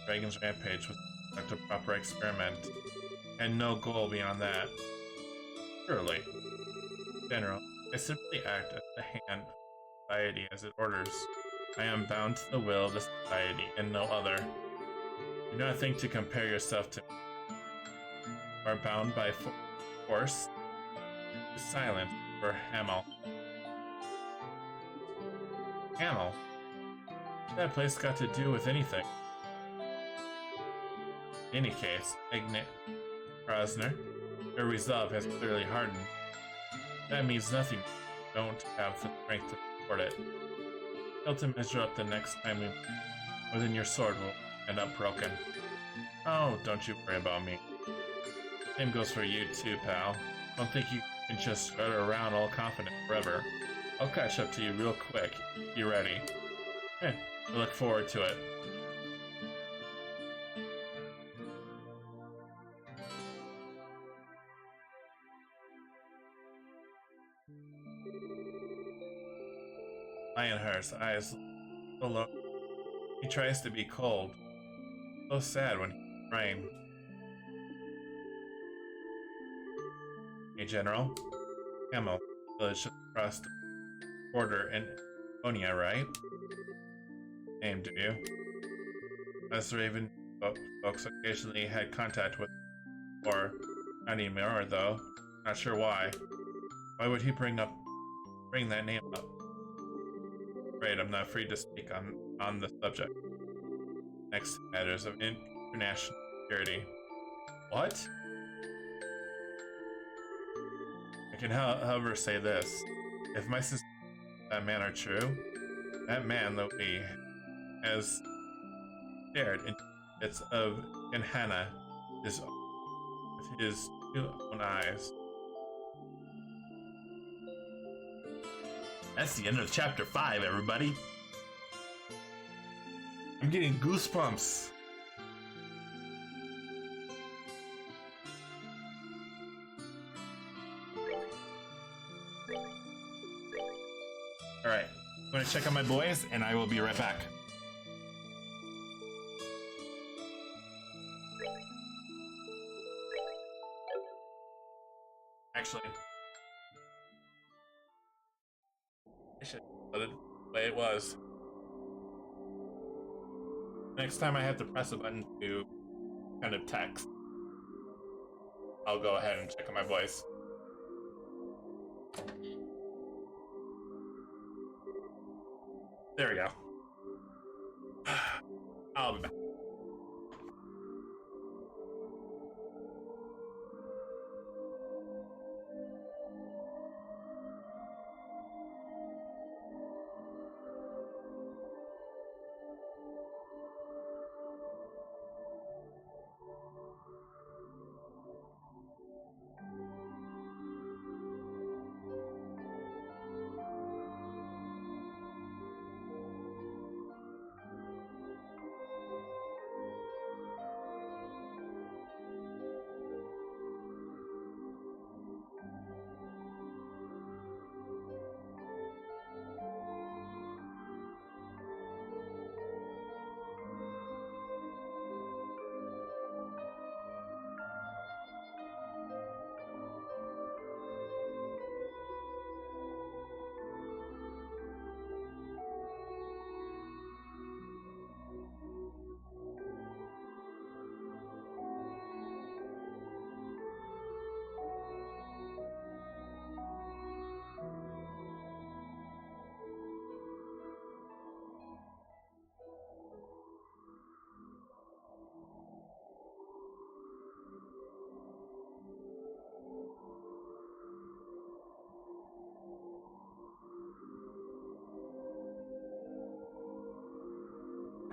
[SPEAKER 1] Dragon's Rampage was to conduct a proper experiment, and no goal beyond that. Surely. In general, I simply act as the hand of society as it orders. I am bound to the will of the society and no other. Do not think to compare yourself to me. You are bound by force to silence for Hamel. Hamel? What that place got to do with anything? In any case, Ignat Krosner, Your resolve has clearly hardened. That means nothing. You don't have the strength to support it. Fail to measure up the next time we meet, or then your sword will end up broken. Oh, don't you worry about me. Same goes for you too, pal. Don't think you can just strut around all confident forever. I'll catch up to you real quick. You ready? I look forward to it. Lionheart's eyes so low. He tries to be cold. So sad when he's crying. Hey, General. Camel. Village just across the border in Estonia, right? Name, do you? Us Raven folks occasionally had contact with, or not anymore, though. Not sure why. Why would he bring that name up? Great, I'm not free to speak on the subject. Next, matters of international security. What? I can, however, say this: if my suspicions of that man are true, that man that we has stared into the pits of Genhana with his two own eyes. That's the end of chapter 5, everybody. I'm getting goosebumps. Alright, I'm gonna check on my boys, and I will be right back. Actually, I should let it the way it was. Next time I have to press a button to kind of text, I'll go ahead and check on my voice. There we go. I'll be back.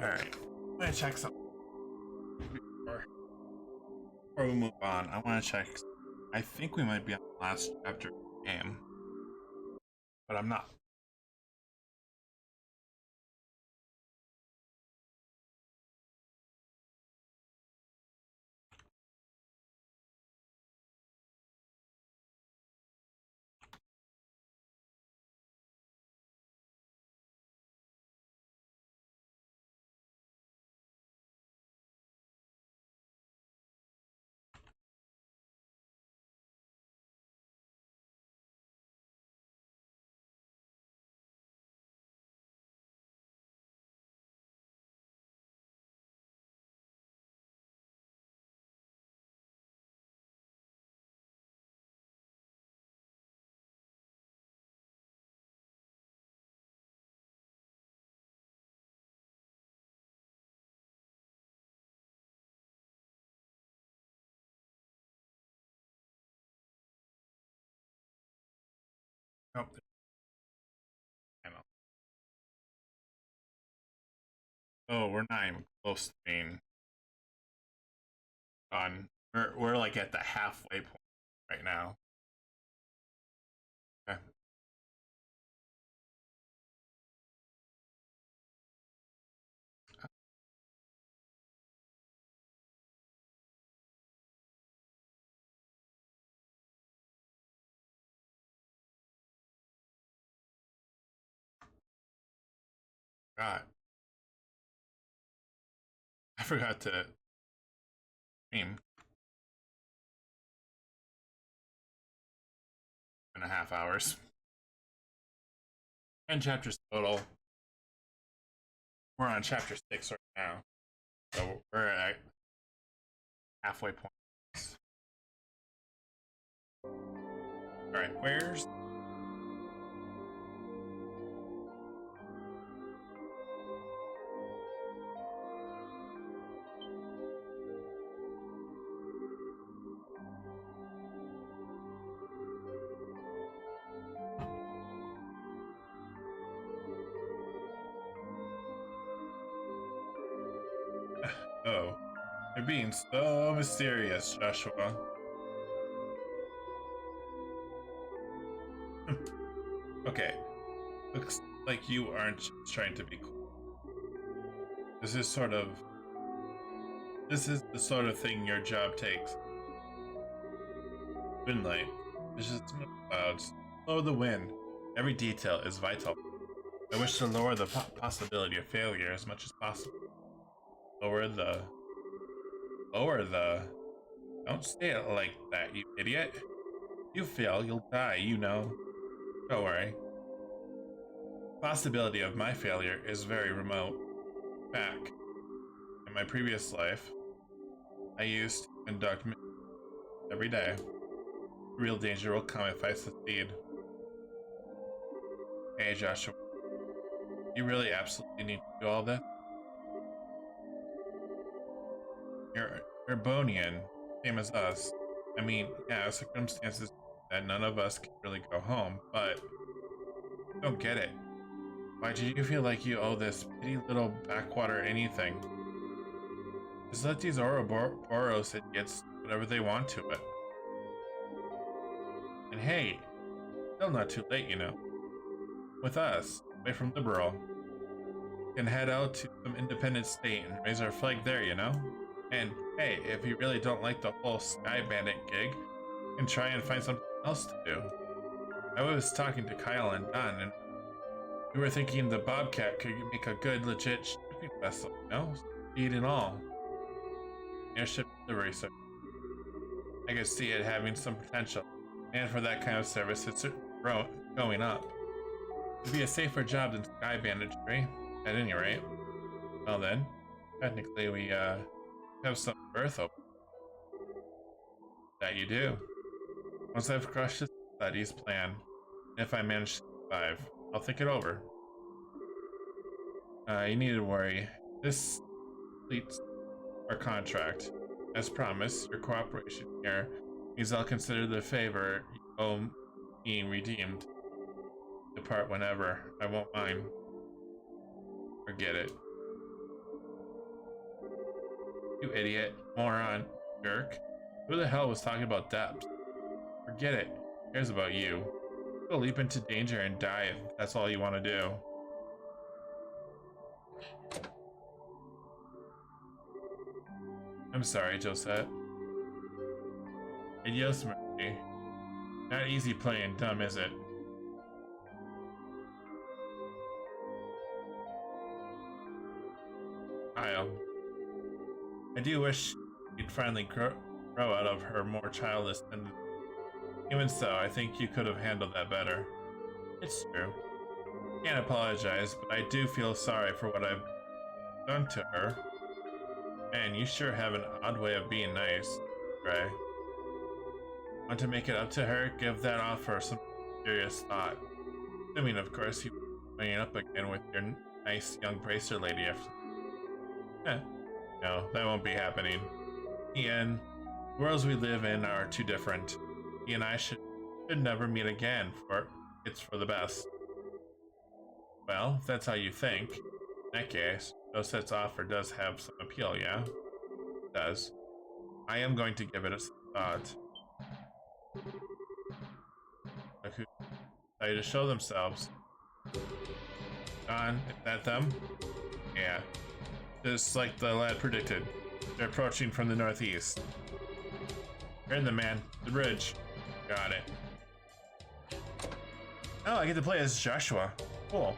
[SPEAKER 1] Alright, I'm gonna check something before we move on. I want to check. I think we might be on the last chapter of the game, but I'm not. Oh, I know. Oh, we're not even close to being done. We're like at the halfway point right now. Okay. God, I forgot to stream 2.5 hours. 10 chapters total. We're on chapter 6 right now. So we're at halfway point. Alright, where's... Oh, you're being so mysterious, Joshua. Okay, looks like you aren't just trying to be cool. This is sort of... This is the sort of thing your job takes. Moonlight, visions in the clouds, slow the wind. Every detail is vital. I wish to lower the possibility of failure as much as possible. Lower the... Lower the... Don't say it like that, you idiot. You fail, you'll die, you know. Don't worry. The possibility of my failure is very remote. Back in my previous life, I used to conduct missions every day. Real danger will come if I succeed. Hey, Joshua. You really absolutely need to do all this? You're Urbonian, same as us. I mean, yeah, circumstances that none of us can really go home, but I don't get it. Why do you feel like you owe this petty little backwater anything? Just let these Ouroboros idiots do whatever they want to it. And hey, still not too late, you know. With us, away from Liberal, we can head out to some independent state and raise our flag there, you know? And hey, if you really don't like the whole Sky Bandit gig, you can try and find something else to do. I was talking to Kyle and Don, and we were thinking the Bobcat could make a good, legit shipping vessel, you know? Speed and all. Airship delivery service. I could see it having some potential. And for that kind of service, it's going up. It'd be a safer job than Sky Banditry, at any rate. Well then, technically we, have some berth open. That you do. Once I've crushed the study's plan, and if I manage to survive, I'll think it over. You need to worry. This completes our contract. As promised, your cooperation here means I'll consider the favor you owe me redeemed. Depart whenever. I won't mind. Forget it. You idiot, moron, jerk. Who the hell was talking about depth? Forget it. Who cares about you? Go leap into danger and die if that's all you want to do. I'm sorry, Josette. Adios, Murphy. Not easy playing dumb, is it? Kyle. I do wish you'd finally grow out of her more childish tendencies. Even so, I think you could have handled that better. It's true. I can't apologize, but I do feel sorry for what I've done to her. Man, you sure have an odd way of being nice, Ray. Want to make it up to her? Give that offer some serious thought. Assuming, of course, you bring it up again with your nice young bracer lady after. No, that won't be happening. Ian, the worlds we live in are too different. He and I should never meet again, it's for the best. Well, if that's how you think, in that case, Doset's offer does have some appeal, yeah? It does. I am going to give it a thought. Look who decided to show themselves. Is that them? Yeah. Just like the lad predicted. They're approaching from the northeast. Heard them, man. The bridge. Got it. Oh, I get to play as Joshua. Cool.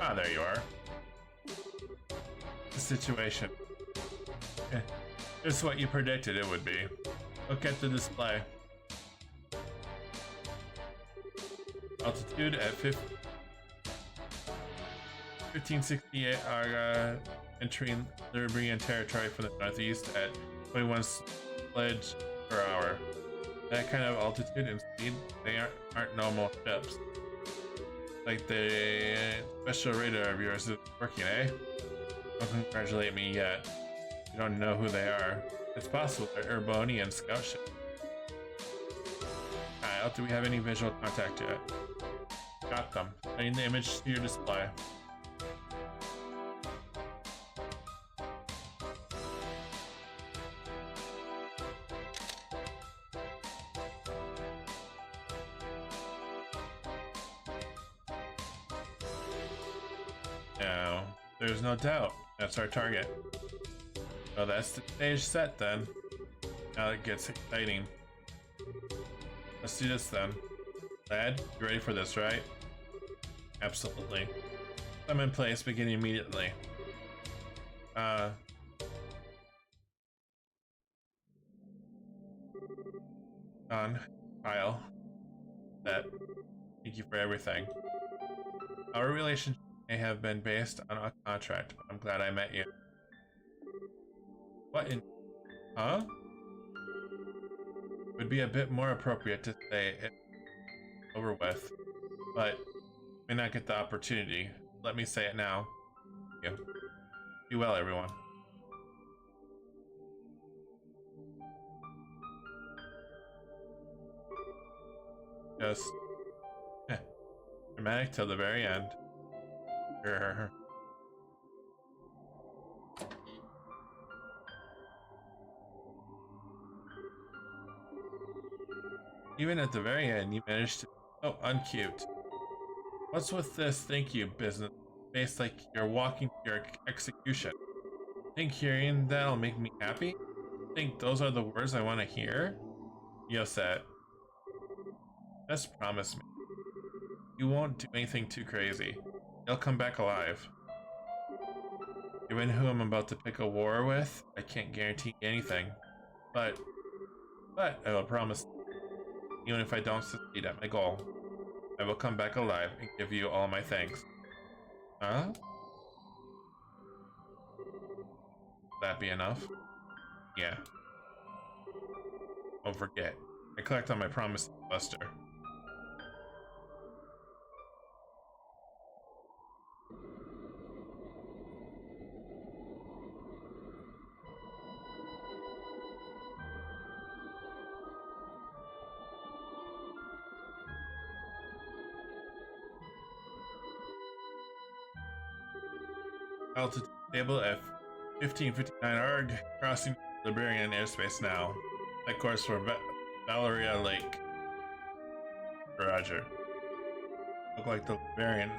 [SPEAKER 1] Ah, there you are. The situation. Just what you predicted it would be. Look at the display. Altitude at 1568 are entering Liberian territory from the northeast at 21 sledge per hour. That kind of altitude and speed, they aren't normal ships. Like the special radar of yours is working, eh? Don't congratulate me yet. You don't know who they are. It's possible they're Urbonian scout ship. Kyle, do we have any visual contact yet? Got them. Sending the image to your display. No, there's no doubt. That's our target. Oh, that's the stage set then. Now it gets exciting. Let's do this then. Lad, you ready for this, right? Absolutely. I'm in place, beginning immediately. On Kyle. That. Thank you for everything. Our relationship may have been based on a contract, but I'm glad I met you. What in... Huh? Would be a bit more appropriate to say it over with, but may not get the opportunity. Let me say it now. Thank you. Be well, everyone. Just... dramatic till the very end. Grr. Even at the very end, you managed to... Oh, uncute. What's with this thank you business? Based like you're walking to your execution. Think hearing that'll make me happy? Think those are the words I want to hear? Yoset. Just promise me. You won't do anything too crazy. You'll come back alive. Given who I'm about to pick a war with, I can't guarantee anything. But I will promise, even if I don't succeed at my goal, I will come back alive and give you all my thanks. Huh? That be enough? Yeah. Don't forget, I collect on my promise, Buster. Altitude stable at 1559 ARG, crossing Liberian airspace now. That course for Valeria Lake. Roger. Look like the Liberian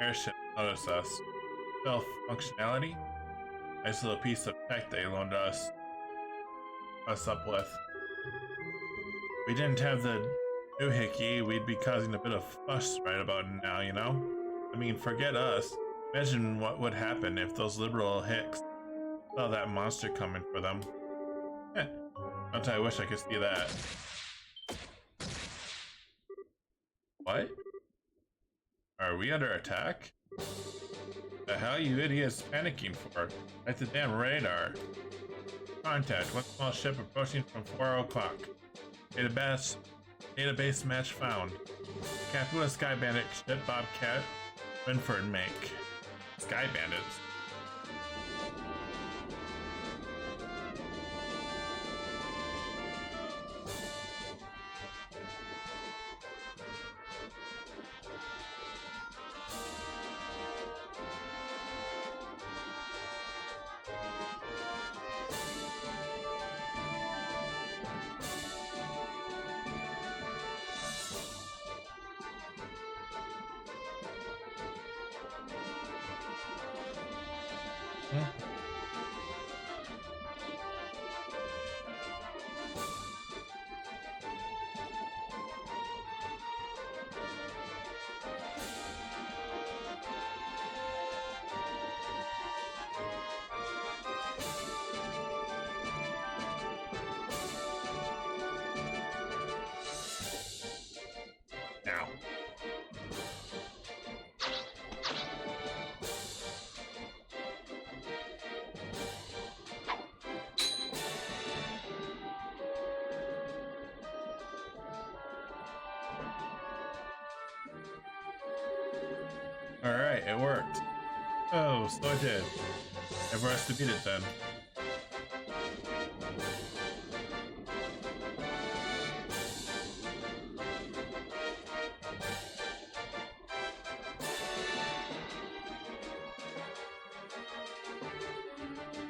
[SPEAKER 1] airship noticed us. Self-functionality? Nice little piece of tech they loaned us up with. We didn't have the doohickey, we'd be causing a bit of fuss right about now, you know? I mean, forget us. Imagine what would happen if those liberal hicks saw that monster coming for them. Don't I wish I could see that. What? Are we under attack? The hell you idiots panicking for? Like the damn radar. Contact, one small ship approaching from 4 o'clock. Database match found. Capua Sky Bandit ship Bobcat Winford make. Sky Bandits. Hmm. Now. Alright, it worked. Oh, so it did. Never has to beat it then.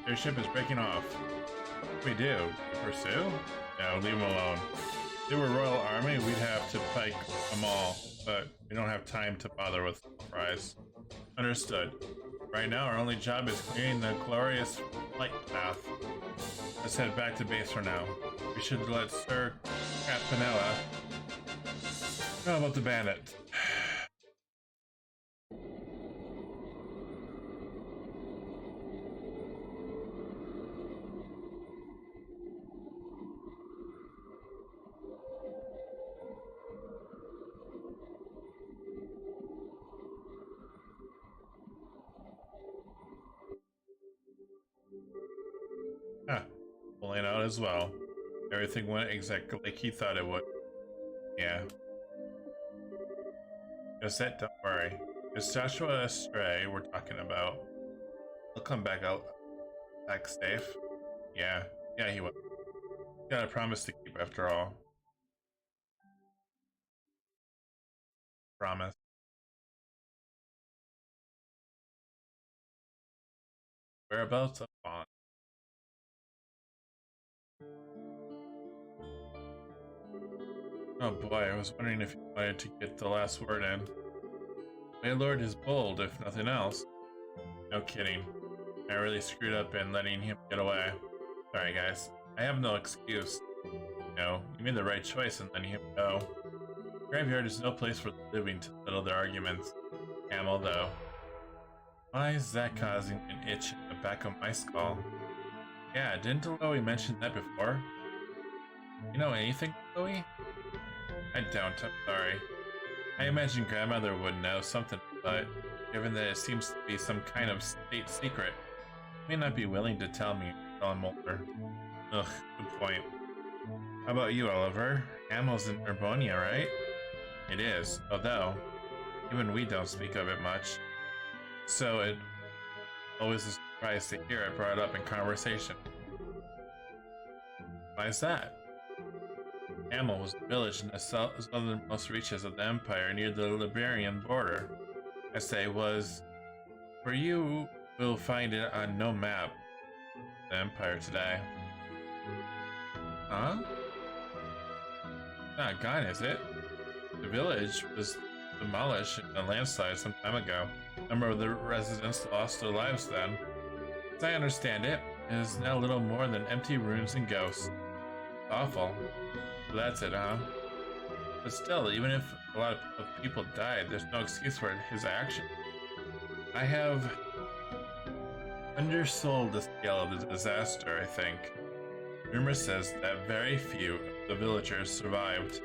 [SPEAKER 1] Their ship is breaking off. What do we do? Pursue? No, leave them alone. If they were Royal Army, we'd have to pike them all, but we don't have time to bother with fries. Understood. Right now, our only job is clearing the glorious flight path. Let's head back to base for now. We should let Sir Catpanella know about the bandit. Huh. Pulling out as well. Everything went exactly like he thought it would. Yeah. Just it, don't worry. It's Joshua Astray we're talking about. He'll come back out back safe. Yeah. Yeah, he will. Got a promise to keep after all. Promise. Whereabouts of Bond? Oh boy, I was wondering if you wanted to get the last word in. My lord is bold, if nothing else. No kidding. I really screwed up in letting him get away. Sorry guys, I have no excuse. No, you made the right choice in letting him go. Graveyard is no place for the living to settle their arguments. Camel, though. Why is that causing an itch in the back of my skull? Yeah, didn't Louie mention that before? You know anything, Louie? I don't, I'm sorry. I imagine grandmother would know something, but given that it seems to be some kind of state secret, may not be willing to tell me until I'm older. Ugh, good point. How about you, Oliver? Amel's in Urbonia, right? It is, although even we don't speak of it much. So it always a surprise to hear it brought up in conversation. Why is that? Amel was a village in the southernmost reaches of the Empire near the Liberian border. I say was, for you will find it on no map. The Empire today. Huh? Not gone, is it? The village was demolished in a landslide some time ago. A number of the residents lost their lives then. As I understand it, it is now little more than empty ruins and ghosts. Awful. So that's it, huh? But still, even if a lot of people died, there's no excuse for his action. I have undersold the scale of the disaster, I think. Rumor says that very few of the villagers survived.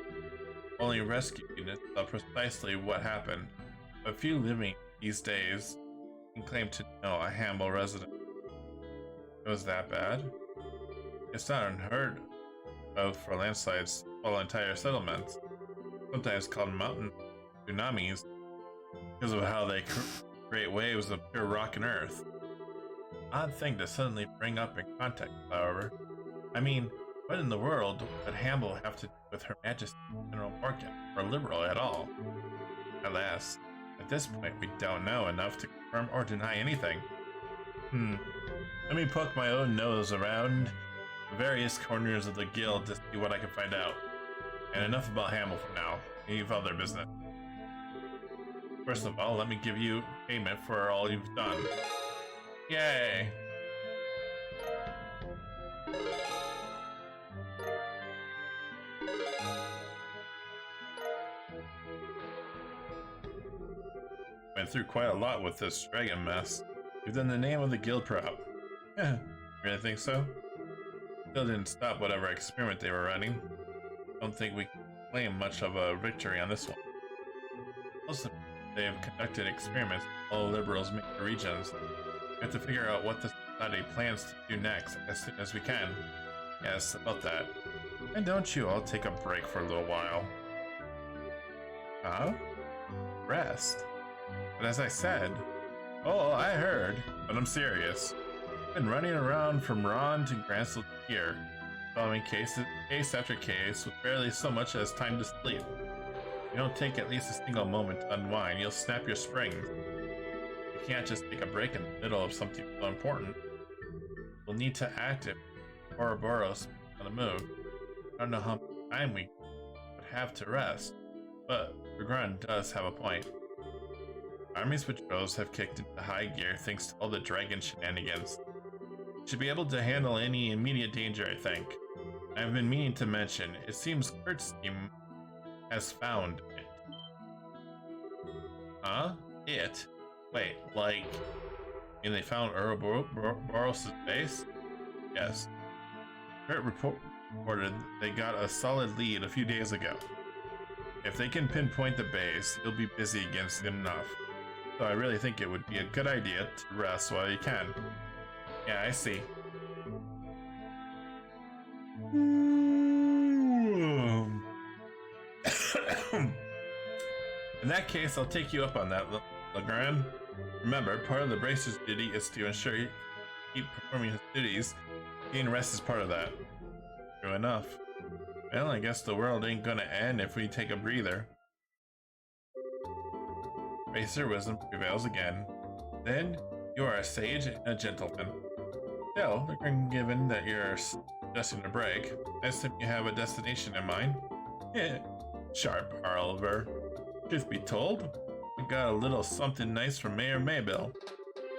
[SPEAKER 1] Only rescuing it saw precisely what happened. But few living these days can claim to know a Hamble resident. It was that bad? It's not unheard of for landslides to fall entire settlements, sometimes called mountain tsunamis, because of how they create waves of pure rock and earth. Odd thing to suddenly bring up in context, however. I mean, what in the world would Hamble have to do with Her Majesty General Morgan, or Liberal at all? Alas, at this point we don't know enough to confirm or deny anything. Let me poke my own nose around the various corners of the guild to see what I can find out. And enough about Hamble for now. Leave other business. First of all, let me give you payment for all you've done. Yay! Went through quite a lot with this dragon mess. Within the name of the guild prop. Yeah, really think so? Still didn't stop whatever experiment they were running. Don't think we can claim much of a victory on this one. Also, they have conducted experiments with all liberals major regions. We have to figure out what the society plans to do next as soon as we can. Yes, about that. And don't you all take a break for a little while? Huh? Rest? But as I said... Oh, I heard, but I'm serious. I've been running around from Ron to Gransel to here, solving case after case with barely so much as time to sleep. If you don't take at least a single moment to unwind, you'll snap your springs. You can't just take a break in the middle of something so important. We'll need to act if Ouroboros on the move. I don't know how much time we would have to rest, but Grun does have a point. Army's patrols have kicked into high gear thanks to all the dragon shenanigans. Should be able to handle any immediate danger, I think. I've been meaning to mention, it seems Kurt's team has found it. Huh? It? Wait, like... And they found Ouroboros' base? Yes. Kurt reported they got a solid lead a few days ago. If they can pinpoint the base, they'll be busy again soon enough. So I really think it would be a good idea to rest while you can. Yeah, I see. In that case, I'll take you up on that, Legrand. Remember, part of the bracer's duty is to ensure you keep performing his duties. Getting rest is part of that. True enough. Well, I guess the world ain't gonna end if we take a breather. Bracer wisdom prevails again. Then, you are a sage and a gentleman. Still, given that you're suggesting a break, I assume you have a destination in mind. Sharp, Oliver. Truth be told, I got a little something nice from Mayor Maybell.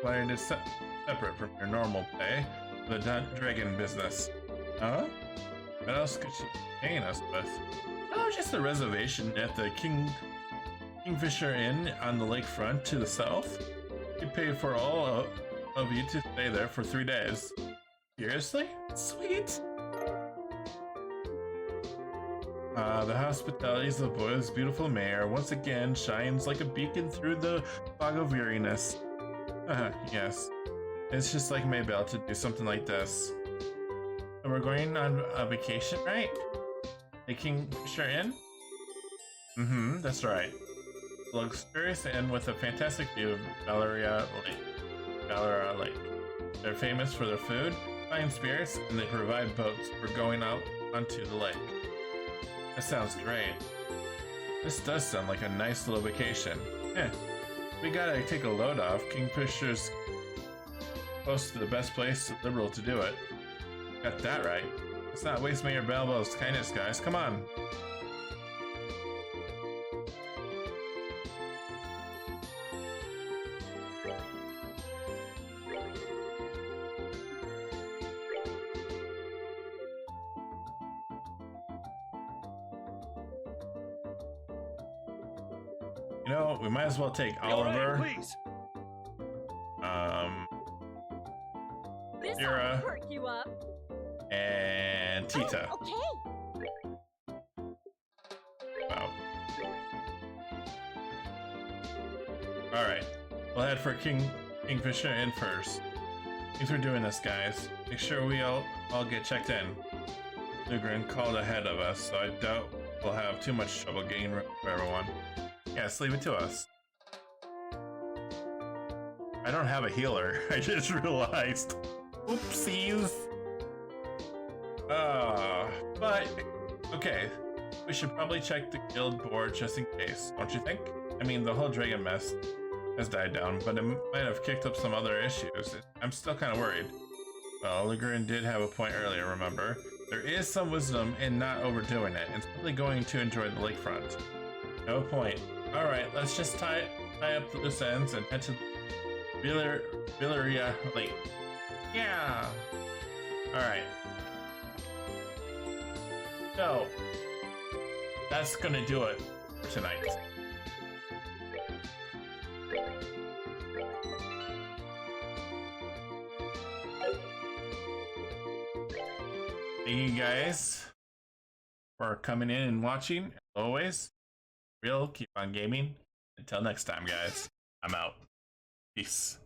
[SPEAKER 1] Wired it separate from your normal pay for the dragon business. Huh? What else could she be paying us with? Oh, just a reservation at the Kingfisher Inn on the lakefront to the south. He paid for all of you to stay there for 3 days. Seriously? Sweet! The hospitality of the boy's beautiful mayor once again shines like a beacon through the fog of weariness. Yes. It's just like Maybell to do something like this. So we're going on a vacation, right? The Kingfisher Inn? Mm-hmm, that's right. A luxurious inn with a fantastic view of Valeria Lake. They're famous for their food, fine spirits, and they provide boats for going out onto the lake. That sounds great. This does sound like a nice little vacation. We gotta take a load off. Kingfisher's close to the best place liberal to do it. Got that right. Let's not waste Mayor Balbo's kindness, guys. Come on. You know, we might as well take Oliver,
[SPEAKER 4] Please.
[SPEAKER 3] This
[SPEAKER 1] Ira,
[SPEAKER 3] will perk you up.
[SPEAKER 1] and Tita.
[SPEAKER 3] Oh, okay.
[SPEAKER 1] Wow. Alright, we'll head for Kingfisher Inn first. Thanks for doing this, guys. Make sure we all get checked in. Lugren called ahead of us, so I doubt we'll have too much trouble getting room for everyone. Yes, leave it to us. I don't have a healer. I just realized. Oopsies. But okay. We should probably check the guild board just in case, don't you think? I mean, the whole dragon mess has died down, but it might have kicked up some other issues. I'm still kind of worried. Well, Lugren did have a point earlier, remember? There is some wisdom in not overdoing it and simply going to enjoy the lakefront. No point. Alright, let's just tie up the loose ends and head to Villaria, like, yeah. Alright. So, that's gonna do it for tonight. Thank you guys for coming in and watching. As always, real, keep on gaming. Until next time, guys, I'm out. Peace.